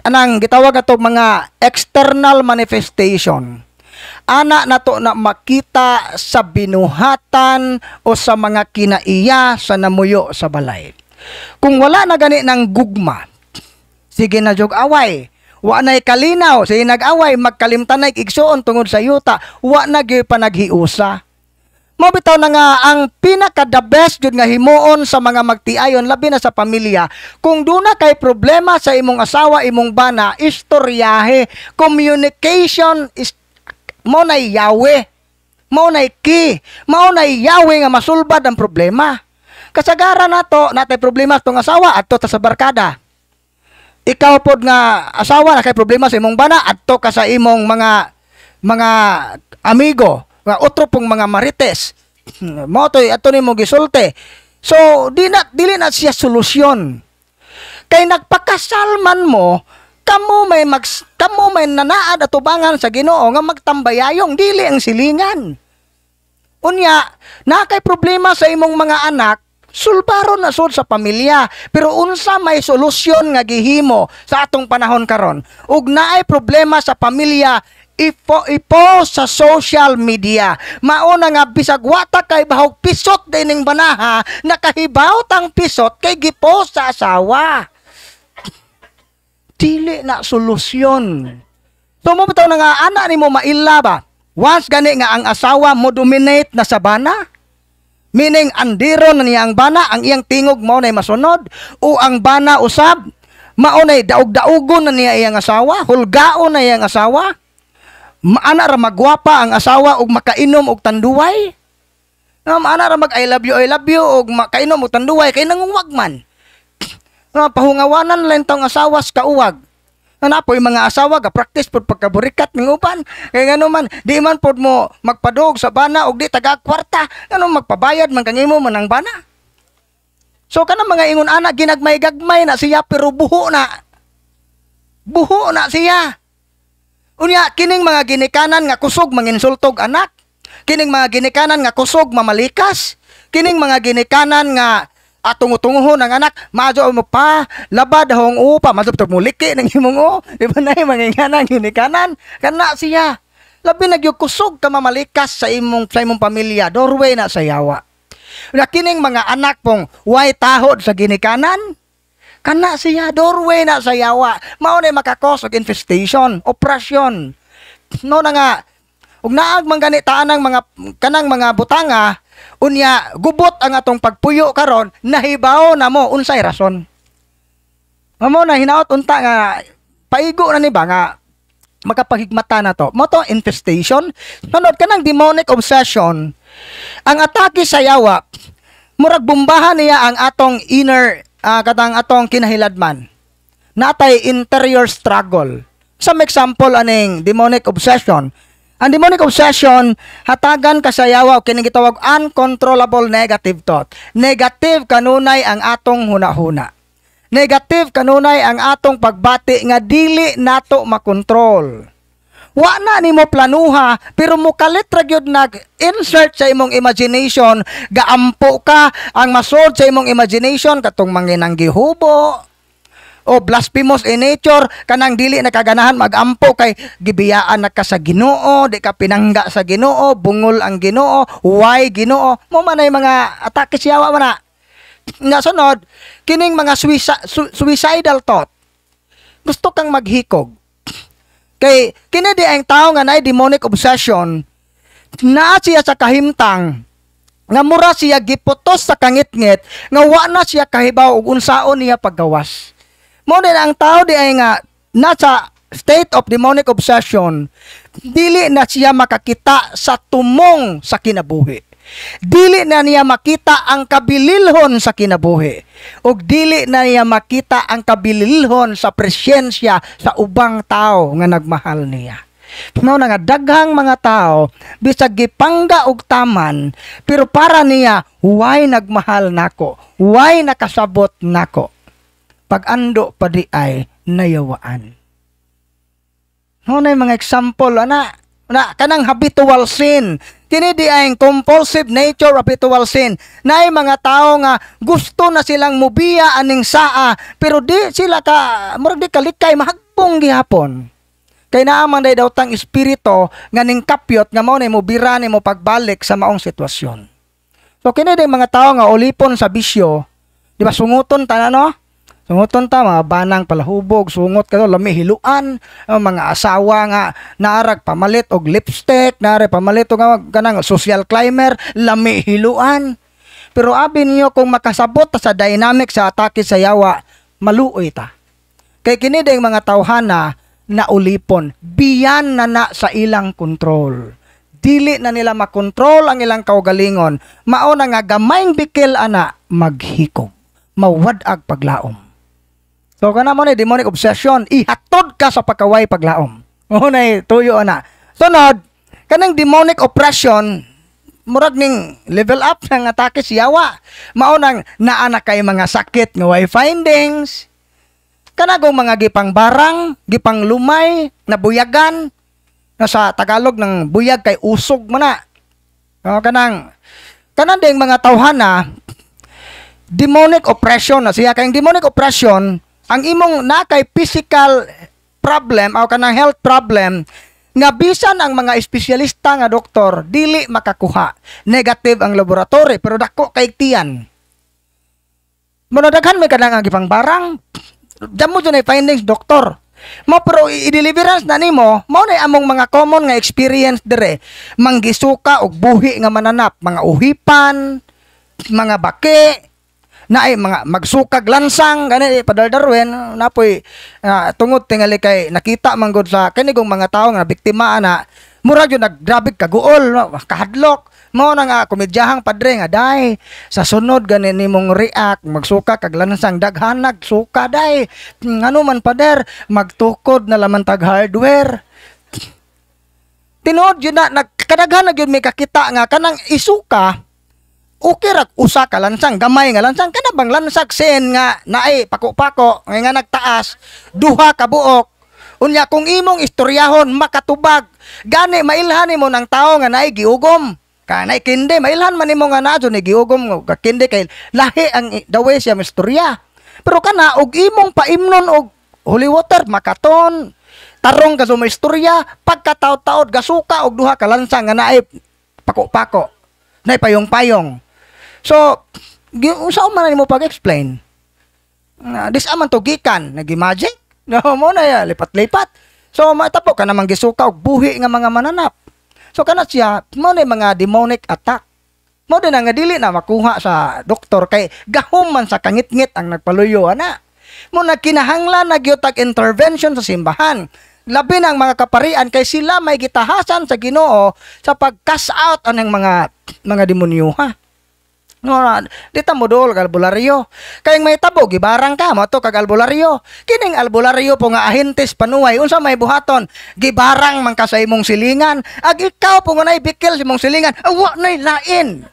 anang gitawag ato mga external manifestation. Ana nato na makita sa binuhatan o sa mga kinaiya sa namuyo sa balay. Kung wala na gani ng gugma, sige na jog away. Wa na'y kalinaw. Sige nag-away. Magkalimtanay igsuon tungod sa yuta. Wa na gyud panaghiusa. Mabitaw na nga ang pinaka-the best jud nga himuon sa mga magtiayon, labi na sa pamilya. Kung duna kay problema sa imong asawa, imong bana, istoryahe. Communication is mo na yawe. Mo na key. Mo na yawe nga masulbad ang problema. Kasagaran nato, natay problema tong asawa adto ta sa barkada. Ikaw pod nga asawa na kay problema sa imong bana adto ka sa imong mga amigo, nga otro pong mga marites. Mo toy adto nimo gisulti. So dili na siya solusyon. Kay nagpakasalman mo, kamo may nanaad atubangan sa Ginoo nga magtambayayong dili ang silingan. Unya, na kay problema sa imong mga anak, sulbaron na sud sa pamilya, pero unsa may solusyon nga gihimo sa atong panahon karon. Ug naay problema sa pamilya, ipo sa social media. Mauna nga bisag wata kay bahog pisot dining banaha, nakahibaw tang pisot kay gipost sa asawa. Dili na solusyon. So mo bitaw na nga ana nimo maila ba? Once gani nga ang asawa mo dominate na sa bana, meaning andiro na niya ang bana, ang iyang tingog mao nay masunod, o ang bana usab mao nay daog-daogon na niya iyang asawa, hulgaon na iyang asawa. Maana ra magwapa ang asawa ug makainom og tanduway. Maana ra mag I love you ug makainom og tanduway kay nanguwag man. Pahungawanan lang tong asawa sa kauwag. Napoy mga asawa ga practice pud pagkaburikat ning uban. Kay ngano man di man pud mo magpadog sa bana og di taga kwarta, ngano magpabayad man kangimo man ang bana. So kana mga ingon ana ginagmay-gagmay na siya pero buho na. Buho na siya. Unya kining mga ginikanan nga kusog manginsultog anak. Kining mga ginikanan nga kusog mamalikas. Kining mga ginikanan nga atungo-tungohon ng anak, madyo mo pa, labad hong upa, madyo mo liki ng imong o, di ba na yung manginganan, ginikanan, kana siya. Labi nagyukusog ka mamalikas sa imong pamilya, doorway na sa yawa. Kining mga anak pong way tahod sa ginikanan, kana siya, doorway na sa yawa. Mao na makakos og infestation, operasyon. No na nga, ug naag manganitaan ng mga kanang mga butanga, unya gubot ang atong pagpuyo karon, nahibaw na mo unsay rason. Mamo na hinaot unta nga paigo na ni ba nga makapahigmata na to. Mo to infestation. Sunod kanang demonic obsession. Ang atake sa yawa, murag bombahan niya ang atong inner katang atong kinahiladman. Natay interior struggle. Some example aning demonic obsession. Ang demonic obsession, hatagan ka sa yawa o kining gitawag uncontrollable negative thought. Negative kanunay ang atong hunahuna. Negative kanunay ang atong pagbati nga dili nato makontrol. Wa na nimo planuha, pero mukalit ra gyud nag-insert sa imong imagination, gaampo ka ang masod sa imong imagination katong manginang gihubo, o blasphemous in nature, kanang dili nakaganahan magampo kay gibiyaan na ka sa Ginoo, di ka pinangga sa Ginoo, bungol ang Ginoo, why Ginoo, mo man ay mga atake siyawa man na. Nga sunod, kining mga suicidal thought. Gusto kang maghikog. Kay kini di ang tao nga naay demonic obsession, naa siya sa kahimtang nga mura siya giputos sa kangit-ngit nga wa na siya kahibaw og unsaon niya paggawas. Mo din ang tao di ay nga nasa state of demonic obsession, dili na siya makakita sa tumong sa kinabuhi. Dili na niya makita ang kabililhon sa kinabuhi. Ug dili na niya makita ang kabililhon sa presyensya sa ubang tao nga nagmahal niya. Mao na nga daghang mga tao bisag gipangga og taman pero para niya huway nagmahal nako, huway nakasabot nako. Pag-ando pa di ay nayawaan. No na mga example na kanang habitual sin. Kini di ay compulsive nature habitual sin. Nay mga tao nga gusto na silang mubiya aning saa pero di sila murag di kalikay mahagbong gihapon. Kay naaman day daw tang espiritu nga ning kapyot nga mao na mubira nimo pagbalik sa maong sitwasyon. So kini day mga tao nga ulipon sa bisyo, di ba sunguton ta na no? Sunguton ta, mga banang palahubog, sungot ka lami hiluan, mga asawa nga naarag pamalit og lipstick, naarag pamalit og kanang social climber, lami hiluan. Pero abi niyo kung makasabot ta sa dynamic sa atake sa yawa, maluoy ta. Kay kini ding mga tawhana na ulipon, biyan na sa ilang kontrol. Dili na nila makontrol ang ilang kaugalingon, mao na nga gamayng bikil ana maghikog, mawad-ag paglaom. So kana mo na demonic obsession, ihatod ka sa pagkaway paglaom. Unay tuyo ana. Sunod, kanang demonic oppression, murag ning level up ng atake siyawa. Mao nang naana kay mga sakit nga way findings. Kanagong mga gipang barang, gipang lumay, nabuyagan. Na sa Tagalog ng buyag kay usog mo na. Kanang ding mga tawhana, demonic oppression na siya. Kayong demonic oppression, ang imong nakay physical problem o kanang health problem nga bisan ang mga espesyalista nga doktor dili makakuha. Negative ang laboratory pero dako kay tiyan. Manodaghan may kanang gipang barang. Damo dyan ay findings doktor. Mo pero i-deliverance na nimo, mao na among mga common nga experience dire. Manggisuka og buhi nga mananap, mga uhipan, mga baki, na ay mga magsukag lansang gani padaldarwen napoy tungod tingali kay nakita man gud sa kanigong mga tawo nga biktima ana mura gyud naggrabe kaguol kahadlok mao na nga komedyahang padre nga day sa sunod gani nimong react magsuka kag lansang daghanag suka day ngano man pader magtukod na laman tag hardware tinuod yun na nagkadaghan na gyud may kakita nga kanang isuka okay ra usa ka lansang gamay nga lansang kana bang lansag sen nga naay pako-pako nga nagtaas duha ka buok unya kung imong istoryahon makatubag gani mailhan nimo ng tao nga naay giugom kanay kindi mailhan man nimo nga nadto ni giugom ka kindi kay lahi ang dawe siya istorya pero kana og imong paimnon og holy water makaton tarong ka sa istorya pagkataod-taod gasuka og duha ka lansang nga naay pako-pako naay payong-payong. So, unsa man nimo pag-explain? Dis aman to gikan, nagi-magic. No, mo na ya lipat-lipat. So, matapok ka namang gisuka og buhi nga mga mananap. So, kana siya, mo na mga demonic attack. Mo din nga dili na makuha sa doktor kay gahom man sa kangit-ngit ang nagpaluyo ana. Mo na kinahanglan na gyud tag intervention sa simbahan. Labi ng mga kaparian kay sila may gitahasan sa Ginoo sa pag-cast out anang mga demonyo ha. No, dita mo dol albularyo. Kayong may tabo gibarang ka mo to kag albularyo. Kining albularyo po nga ahentes panuway unsa may buhaton gibarang man ka sa imong silingan. Ag ikaw po nga nay bikil sa imong silingan. Wa nay lain.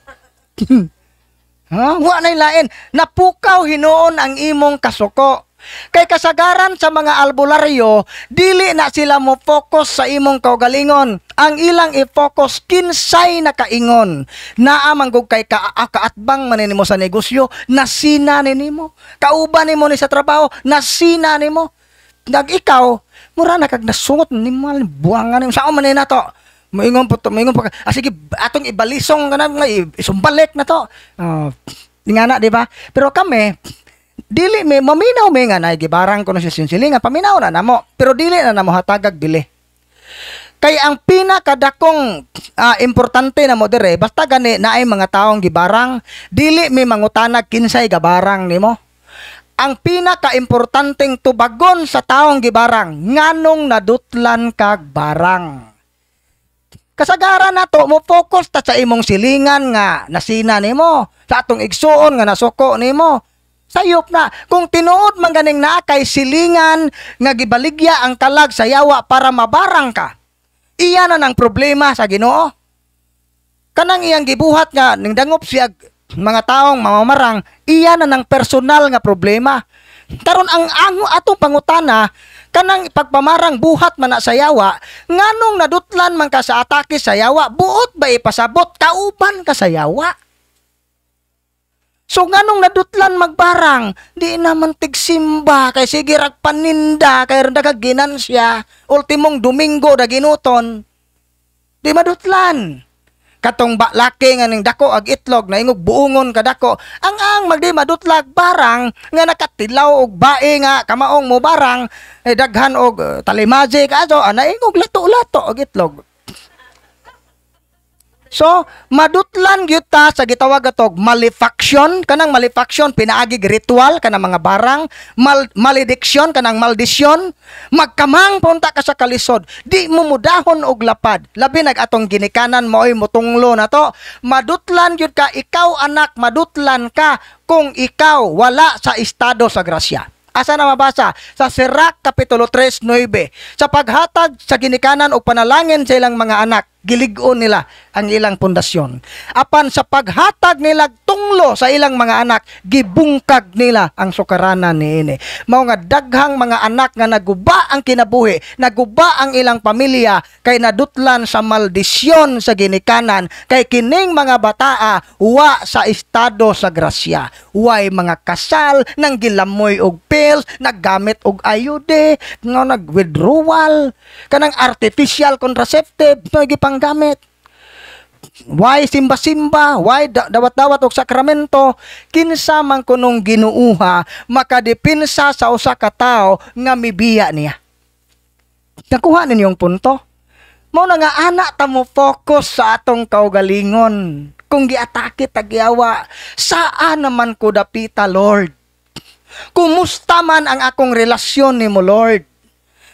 Wa nay lain. Napukaw hinuon ang imong kasuko. Kay kasagaran sa mga albularyo, dili na sila mo focus sa imong kaugalingon. Ang ilang i-focus kinsay na kaingon. Naamanggog kay kaatbang maninimo sa negosyo, nasina ninimo. Kauban nimo ni sa trabaho, nasina nimo. Ikaw, mura na kag nasungot nimo buwangan nimo. Sao man na to? Moingon pa sige atong ibalisong kana nga isumbalik na to. Nga na, di ba? Pero kami dili may maminaw may nga na gibarang ko na siya sinsilingan paminaw na namo pero dili na namo hatagag bili kay ang pinakadakong importante na mo dire basta gani naay mga taong gibarang dili may mangutanag kinsay gabarang nimo ang pinaka-importanteng tubagon sa taong gibarang nganong nadutlan kag barang Kasagaran nato mo focus ta sa imong silingan nga nasina nimo, sa atong igsuon nga nasuko nimo. Sayop na. Kung tinuod man ganing naa kay silingan nga gibaligya ang kalag sa yawa para mabarang ka, iya na ng problema sa Ginoo. Kanang iyang gibuhat nga ning dangop siya mga taong mamamarang, iya na ng personal nga problema. Karon ang atong pangutana, kanang pagpamarang buhat man na sa yawa, nganong nadutlan man ka sa atake sa yawa, buot ba ipasabot, kauban ka sa yawa? So nganong nadutlan magbarang, di naman tigsimba, kay sige paninda, kay randa ka ginansya, ultimong Domingo da ginuton, di madutlan. Katong laki nga ning dako ag itlog na ingog buungon ka dako, ang magdi madutlag barang nga nakatilaw og bae nga kamaong mo barang daghan og talimaje kaso ana ingog lato-lato og itlog. So madutlan gyud ta sa gitawag atog malefaction, kanang malefaction pinaagig ritual kanang mga barang, malediction kanang maldisyon, magkamang punta ka sa kalisod, di mo mudahon og lapad. Labi nag atong ginikanan mo'y mutunglo na to. Madutlan gyud ka ikaw anak, madutlan ka kung ikaw wala sa estado sa grasya. Asa na mabasa? Sa Sirach Kapitulo 3:9. Sa paghatag sa ginikanan o panalangin sa ilang mga anak, gilig-on nila ang ilang pundasyon. Apan sa paghatag nila tunglo sa ilang mga anak, gibungkag nila ang sukaranan niini. Mao nga daghang mga anak nga naguba ang kinabuhi, naguba ang ilang pamilya, kay nadutlan sa maldisyon sa ginikanan, kay kining mga bataa wa sa estado sa grasya. Way mga kasal nang gilamoy og pills, naggamit og ayude, nga nag-withdrawal, kanang artificial contraceptive na gipanggamit. Why simba-simba, why dawat-dawat og sakramento, kinsa man kunong ginuuha makadepinsa sa usa ka tawo nga mibiya niya. Nakuha ninyong punto? Mao na nga ana ta mo focus sa atong kaugalingon. Kung giatake tagyawa, saan naman ko dapita, Lord? Kumusta man ang akong relasyon nimo, Lord?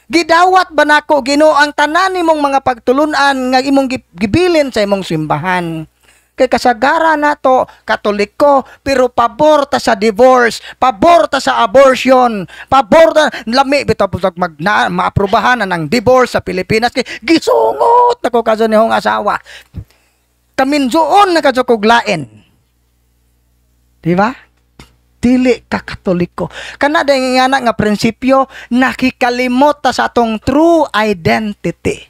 Gidawat ba nako Ginoo ang tanan nimong mga pagtulunan nga imong gibilin sa imong simbahan? Kay kasagaran nato Katoliko, pero pabor ta sa divorce, pabor ta sa abortion, pabor ta lami bitaw pag maaprubahan na ng divorce sa Pilipinas, kay gisungot nako kaso nihong asawa. Kaminjoon na kadyo kuglain. Di ba? Dili ka Katoliko. Kana dahil nga prinsipyo, nakikalimot ta sa atong true identity.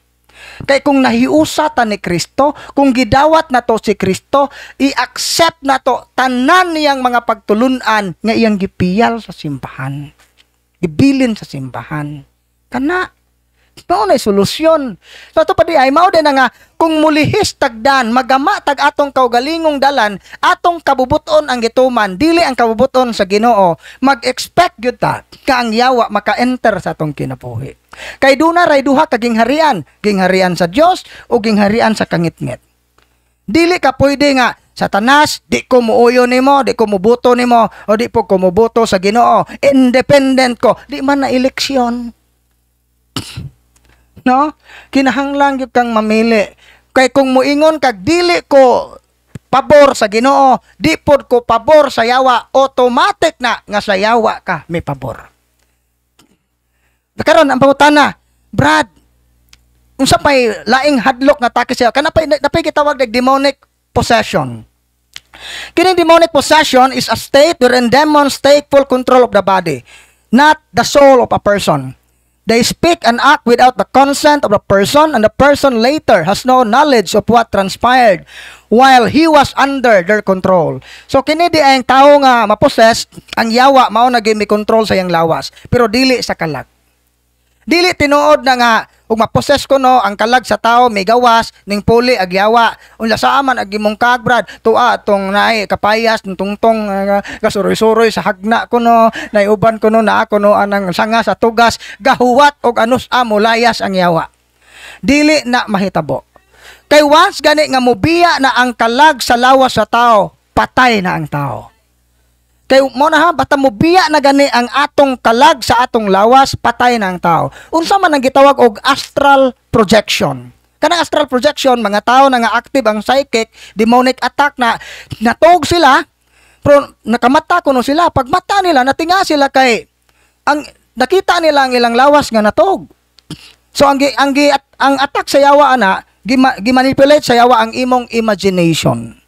Kaya kung nahiusa ta ni Kristo, kung gidawat na to si Kristo, i-accept na to tanan niyang mga pagtulunan nga iyang gipiyal sa simbahan. Gibilin sa simbahan. Kana, mao na solusyon. So ito pa di ay mao din nga kung mulihis tagdan magama tag atong kaugalingong dalan, atong kabubuton ang gituman, dili ang kabubuton sa Ginoo, mag-expect gyud ta ka ang yawa maka-enter sa atong kinabuhi. Kay duna ray duha ka gingharian, gingharian sa Dios o gingharian sa kangitngit. Dili ka pwede nga Satanas, di ko muuyo nimo, di ko mubuto nimo, o di po ko mubuto sa Ginoo. Independent ko, di man na eleksyon. No? Kinahanglan gyud kang mamili. Kay kung muingon kag dili ko pabor sa Ginoo, di pod ko pabor sa yawa, automatic na nga sa yawa ka may pabor. Karon ang pangutana, Brad, unsa pay laing hadlok nga take siya? Kanapay gitawag og demonic possession. Kining demonic possession is a state wherein demons take full control of the body, not the soul of a person. They speak and act without the consent of the person, and the person later has no knowledge of what transpired while he was under their control. So kini di ang tao nga mapossess, ang yawa mao na mi control sa iyang lawas, pero dili sa kalag. Dili tinuod na nga ug mapossess ko no ang kalag sa tao may gawas ning puli ag yawa. Unya saa man ag imong kagrad tuwa atong naay kapayas ning tungtong gasuroy-suroy sa hagna ko no, naiuban ko no na ako no anang sanga sa tugas, gahuwat og anus layas ang yawa. Dili na mahitabo. Kay once gani nga mobiya na ang kalag sa lawas sa tao, patay na ang tao. Kay mo na ha, basta mo biya na gani ang atong kalag sa atong lawas, patay na ang tao. Unsa man ang gitawag og astral projection. Kanang astral projection, mga tao na nga active ang psychic, demonic attack na natog sila, pero nakamata kuno sila. Pag mata nila, natinga sila kay ang nakita nila ang ilang lawas nga natog. So ang attack sa yawa ana, gimanipulate sa yawa ang imong imagination.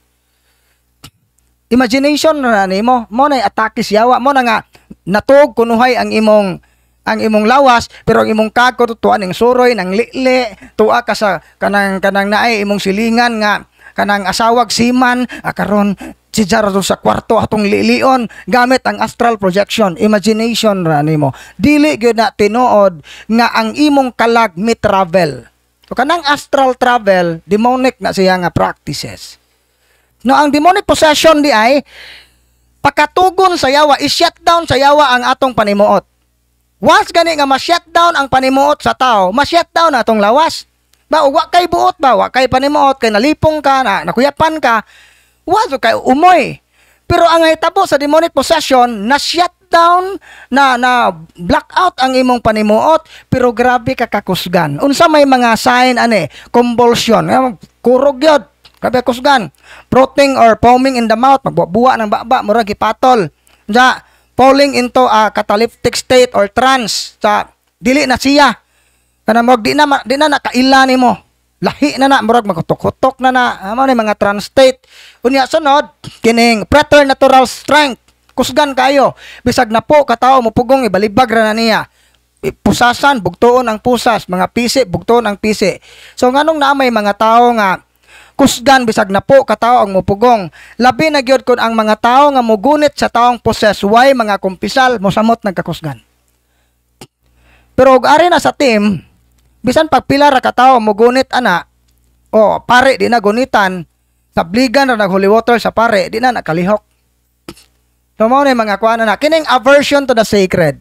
Imagination na nimo, mo na atake sa yawa, mo na nga natog kunuhay ang imong lawas, pero ang imong kako tuan ning suroy nang lili, tuwa ka sa kanang naay imong silingan nga kanang asawag siman, karon si Jaro sa kwarto atong lilion gamit ang astral projection, imagination ra nimo. Dili gyud na tinuod nga ang imong kalag mi travel. So kanang astral travel, demonic na siya nga practices. No, ang demonic possession di ay pakatugon sa yawa, i-shutdown sa yawa ang atong panimuot. Once gani nga ma-shutdown ang panimuot sa tao, ma-shutdown atong lawas. Ba, wa kay buot ba, wa kay panimuot, kay nalipong ka, nakuyapan ka, wa kay umoy. Pero ang hitabo sa demonic possession, na-shutdown, na blackout ang imong panimuot, pero grabe ka kakusgan. Unsa may mga sign, convulsion, kurog yun. Grabe kusgan. Frothing or foaming in the mouth, magbuwa ng baba, murag gipatol. Ja, falling into a cataleptic state or trance. Sa dili na siya. Kana mo di na nakaila nimo. Lahi na murag makutok-kutok na amo ni mga trance state. Unya sunod, kining preternatural strength. Kusgan kayo. Bisag na po katawo mo pugong ibalibag ra na niya. Pusasan, bugtoon ang pusas, mga pisi, bugtoon ang pisi. So nganong na may mga tao nga kusgan bisag na po katao ang mupugong. Labi na gyud kun ang mga tao nga mugunit sa taong possess, way mga kumpisal mosamot nagkakusgan. Pero og ari na sa team, bisan pagpila ra ka tawo mugunit ana, o pare di na gunitan, sabligan ra nag holy water sa pare, di na nakalihok. So mao na mga kuana na kining aversion to the sacred.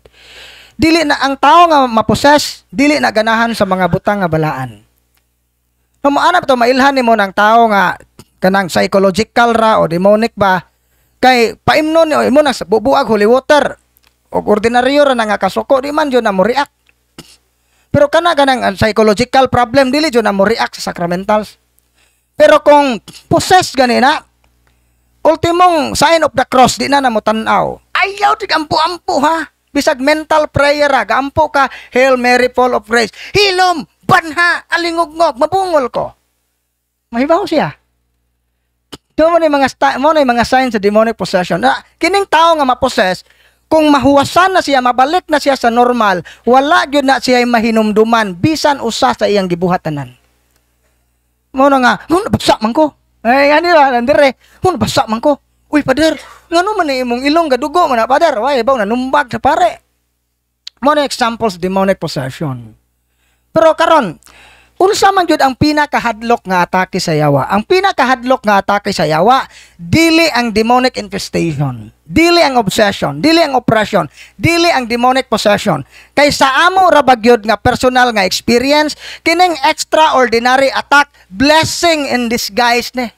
Dili na ang tao nga mapossess, dili na ganahan sa mga butang nga balaan. No, maanap to mailhan nimo ng tao nga kanang psychological ra o demonic ba kay paimnon ni imo nang bubuag holy water o ordinaryo ra nga kasuko di man jud na mo react. Pero kanang psychological problem dili jud na mo react sa sacramentals. Pero kung possessed ganina, ultimong sign of the cross di na mo tan-aw. Ayaw tig ampo-ampo ha. Bisag mental prayer ra, gaampo ka, Hail Mary full of grace. Hilom, banha, alingugngog, mabungol ko. Mahibaw siya. Ito mo na yung mga signs sa demonic possession. Na, kining tao nga mapossess, kung mahuwasan na siya, mabalik na siya sa normal, wala yun na siya mahinumduman, bisan usa sa iyang gibuhatanan. Mo na nga, nabasa man ko. Ay, ano ba, nandire, nabasa man ko. Uy, pader, ngano man imong ilong gadugo man na, pader, way, baw, nanumbag sa pare. Mo na examples demonic possession. Pero karon, unsa man gyud ang pinakahadlok nga atake sa yawa? Ang pinakahadlok nga atake sa yawa, dili ang demonic infestation, dili ang obsession, dili ang oppression, dili ang demonic possession. Kay sa amo ra bagyod nga personal nga experience, kining extraordinary attack, blessing in disguise ne.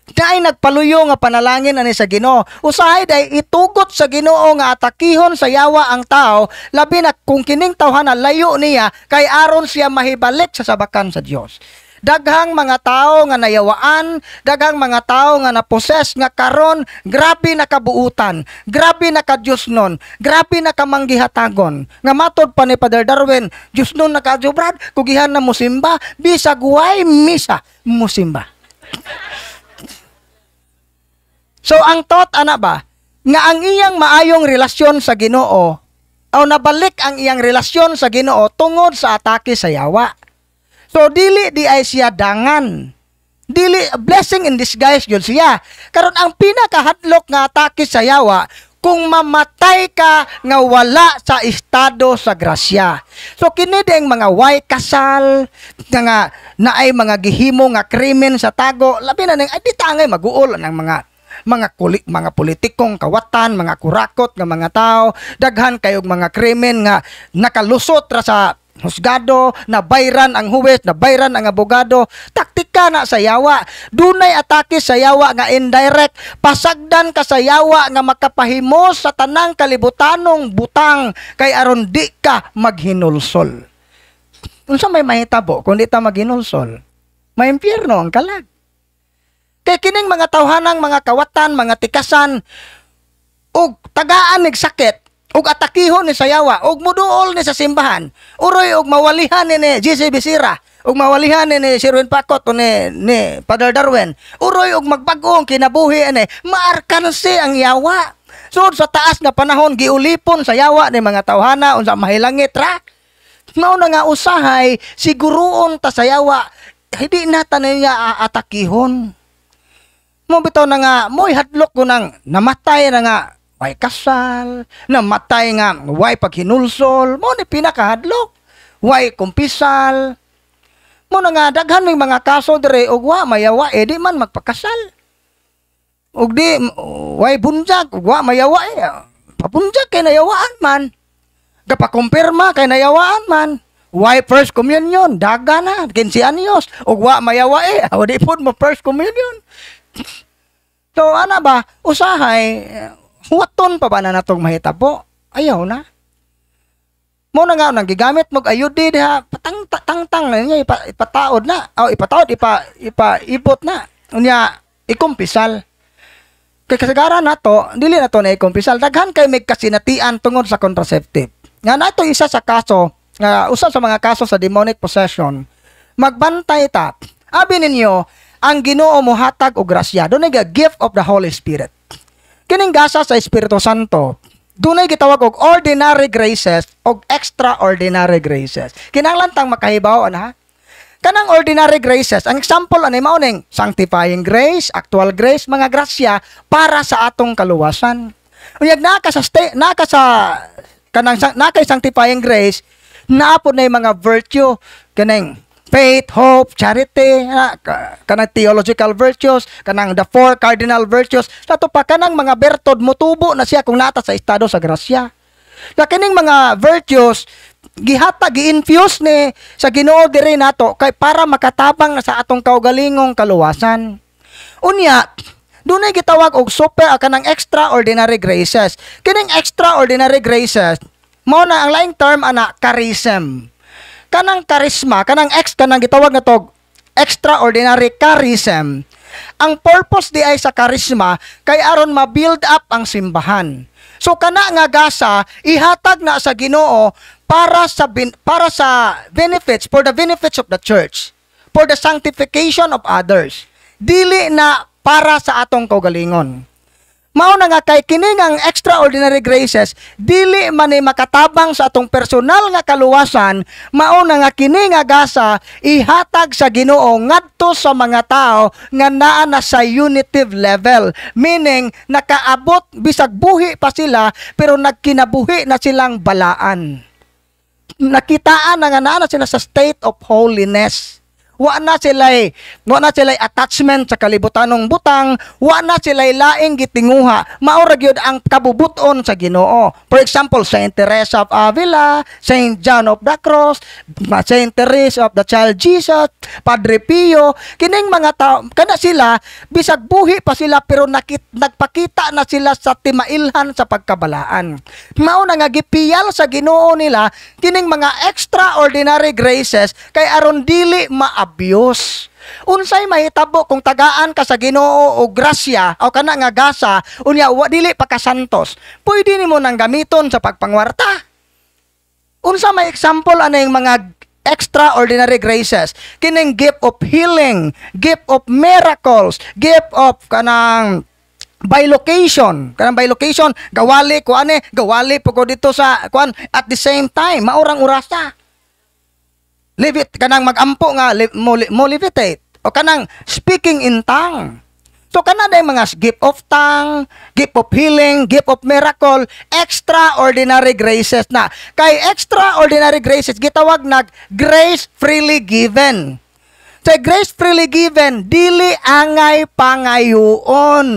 Dahil nagpaluyo nga panalangin ani sa Ginoo. Usahay dahil itugot sa Ginoo nga atakihon sa yawa ang tao, labi na kung kining tawhana layo niya, kay aron siya mahibalik sa sabakan sa Dios. Daghang mga tao nga nayawaan, daghang mga tao nga naposes nga karon, grabe na kabuutan, grabe na kadyusnon, grabe na kamanggihatagon. Nga matod pa ni Father Darwin, Diyusnon na kadyobrad, kugihan na musimba, bisag way misa musimba. So ang thought ana ba nga ang iyang maayong relasyon sa Ginoo o nabalik ang iyang relasyon sa Ginoo tungod sa atake sa yawa. So dili di ay siya dangan. Dili blessing in disguise yun siya. Karon ang pinakahadlok nga atake sa yawa kung mamatay ka nga wala sa estado sa grasya. So kini ding mga way kasal nga naay mga gihimo nga krimen sa tago, labi na ning ay di tangay maguol ng mga politikong kawatan, mga kurakot nga mga tao, daghan kayog mga krimen nga nakalusot ra sa husgado, nabayran ang huwes, nabayran ang abogado. Taktika na sa yawa. Dunay atake sa yawa nga indirect. Pasagdan ka sa yawa nga makapahimo sa tanang kalibutanong butang kay aron di ka maghinulsol. Unsa may mahitabo kung di ta maginulsol? May impyerno ang kalag. Kay kining mga tawhanang mga kawatan, mga tikasan, og tagaan nig sakit, og atakihon ni sayawa, og muduol ni sa simbahan, uroy og mawalihan ni GC Bisira, og mawalihan ni Sirwin Pakot o ni Father Darwin, uroy og magbag-ong kinabuhi ani, maarkanse ang yawa. So sa taas nga panahon giulipon sa yawa ni mga tawhana unsa mahilangit ra. Mao na nga usahay siguroon ta sa yawa, hindi na ta niya aatakihon. Mo bitaw na nga mo'y hadlok ko nang namatay na nga way kasal, namatay nga way paghinulsol, mo ni pinakahadlok, way kumpisal. Mo na nga daghan may mga kaso dire og wa mayawa di man magpakasal. Og di way bunjag og wa mayawa pabunjag kay nayawaan man. Gapakumpirma kay nayawaan man. Why first communion? Daga na, 15 anyos. O wa mayawa o di po mo first communion. So, ano ba? Usahay, huwaton pa ba na natong mahitabo? Ayaw na. Muna nga, nagigamit mo ayudi diha, patang-tang na niya, ipataod na. O, ipataod, ipaibot na. Unya, ikumpisal. Kaya kasagaran na to, dili na to na ikumpisal. Daghan kay may kasinatian tungod sa contraceptive. Nga na ito isa sa kaso, usa sa mga kaso sa demonic possession, magbantay ta. Abi ninyo, ang Ginoo mohatag og grasya, dunay nga gift of the Holy Spirit. Kining gasa sa Espiritu Santo, dunay gitawag og ordinary graces og extraordinary graces. Kinahanglan tang makahibaw ana. Kanang ordinary graces, ang example anay mao ning sanctifying grace, actual grace, mga grasya para sa atong kaluwasan. Unyag naka sanctifying grace, naapod na yung mga virtue, kanang faith, hope, charity, kanang theological virtues, kanang the 4 cardinal virtues, sato pa kanang mga bertod motubo na siya kung nata sa estado sa grasya. Na kining mga virtues gihatag gi-infuse ni sa Ginoo diri nato kay para makatabang sa atong kaugalingong kaluwasan. Unya, dunay gitawag og super kanang extraordinary graces. Kining extraordinary graces mao na ang laing term ana charism. Kanang charisma, kanang gitawag na tog extraordinary charism. Ang purpose di ay sa charisma kay aron ma-build up ang simbahan. So kana nga gasa ihatag na sa Ginoo para sa benefits, for the benefits of the church, for the sanctification of others. Dili na para sa atong kaugalingon. Mao na nga kay kining ang extraordinary graces, dili man ni makatabang sa atong personal nga kaluwasan, mao na nga kini nga gasa ihatag sa Ginoo ngadto sa mga tao nga naa na sa unitive level, meaning nakaabot bisag buhi pa sila pero nagkinabuhi na silang balaan. Nakitaan na nga naa na sila sa state of holiness. Wa na sila'y attachment sa kalibutanong butang, wa na sila'y laing gitinguha, maura gyud ang kabubuton sa Ginoo. For example, Saint Teresa of Avila, Saint John of the Cross, Saint Teresa of the Child Jesus, Padre Pio, kining mga tao, kana sila, bisag buhi pa sila pero nagpakita na sila sa timailhan sa pagkabalaan. Mao na nga gipiyal sa Ginoo nila kining mga extraordinary graces kay aron dili abuse. Unsay mahitabo kung tagaan ka sa Ginoo o grasya o kana nga gasa unya dili pa ka santos, pwede nimo nang gamiton sa pagpangwarta. Unsa may example ana yung mga extraordinary graces? Kining gift of healing, gift of miracles, gift of kanang bilocation, gawali po ko dito sa kuan at the same time maurang urasa. Kanang magampo nga mo levitate o kanang speaking in tongue. So kana day mga gift of tongue, gift of healing, gift of miracle, extraordinary graces na. Kay extraordinary graces gitawag nag grace freely given. Sa grace freely given dili angay pangayoon.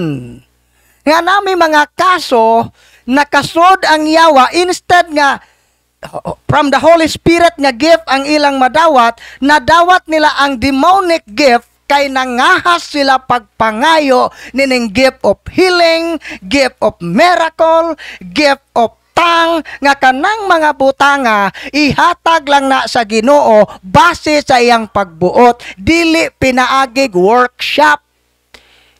Nga nami mga kaso nakasod ang yawa instead nga from the Holy Spirit nga gift ang ilang madawat, nadawat nila ang demonic gift kay nangahas sila pagpangayo nining gift of healing, gift of miracle, gift of butang nga kanang mga butanga ihatag lang na sa Ginoo base sa iyang pagbuot, dili pinaagig workshop,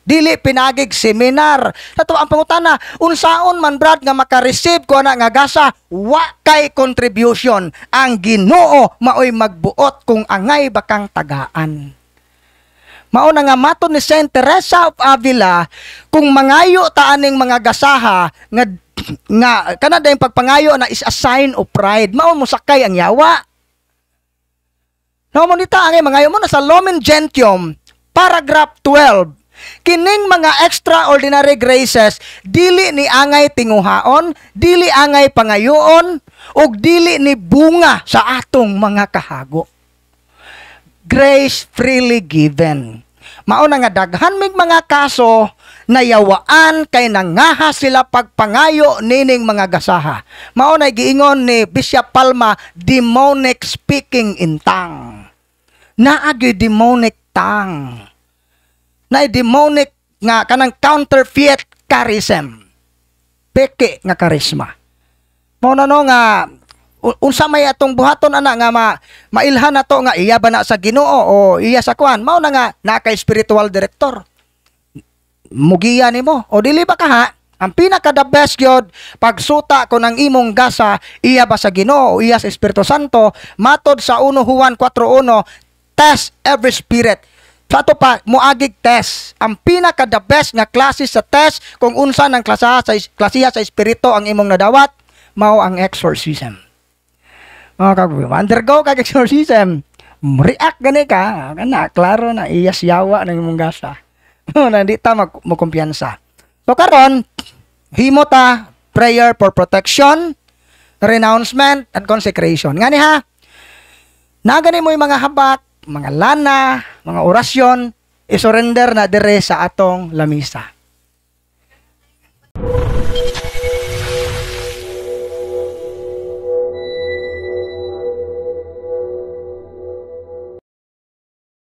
dili pinagig seminar. Sato ang pangutana, unsaon man brad nga maka-receive ko na nga gasa, wa kay contribution. Ang Ginoo maoy magbuot kung angay bakang tagaan. Mao na nga maton ni Saint Teresa of Avila, kung mangayo ta aning mga gasaha nga kana dayong pagpangayo na is a sign of pride, mao mo sakay ang yawa. No mo nita angay mangayo mo na sa Lumen Gentium paragraph 12. Kining mga extraordinary graces dili ni angay tinguhaon, dili angay pangayoon, ug dili ni bunga sa atong mga kahago. Grace freely given. Mao na nga daghan mig mga kaso na yawaan kay nangaha sila pagpangayo nining mga gasaha. Mao na giingon ni Bishop Palma, demonic speaking in tongue. Naagi demonic tongue. Na demonic nga kanang counterfeit charism. Peke nga charisma. Mao na no nga unsa may atong buhaton ana nga mailhan nato nga iya ba na sa Ginoo o iya sa kwan, mao na nga naka spiritual director. Mugiya nimo o dili ba ka ha? Ang pinaka the best gyud pagsuta ko ng imong gasa, iya ba sa Ginoo o iya sa Espiritu Santo, matod sa 1 Juan 4:1, test every spirit. Sa ato pa, muagig test. Ang pinaka the best nga klase sa test kung unsa ng klasiha sa espiritu ang imong nadawat, mao ang exorcism. Undergo kag exorcism, react gani ka, kana klaro na iyas yawa ng imong gasa. Na di ta magkumpiyansa. So karon, himo ta prayer for protection, renouncement, and consecration. Ngani ha? Nagani mo yung mga habak, mga lana, mga orasyon, isurrender na dire sa atong lamisa.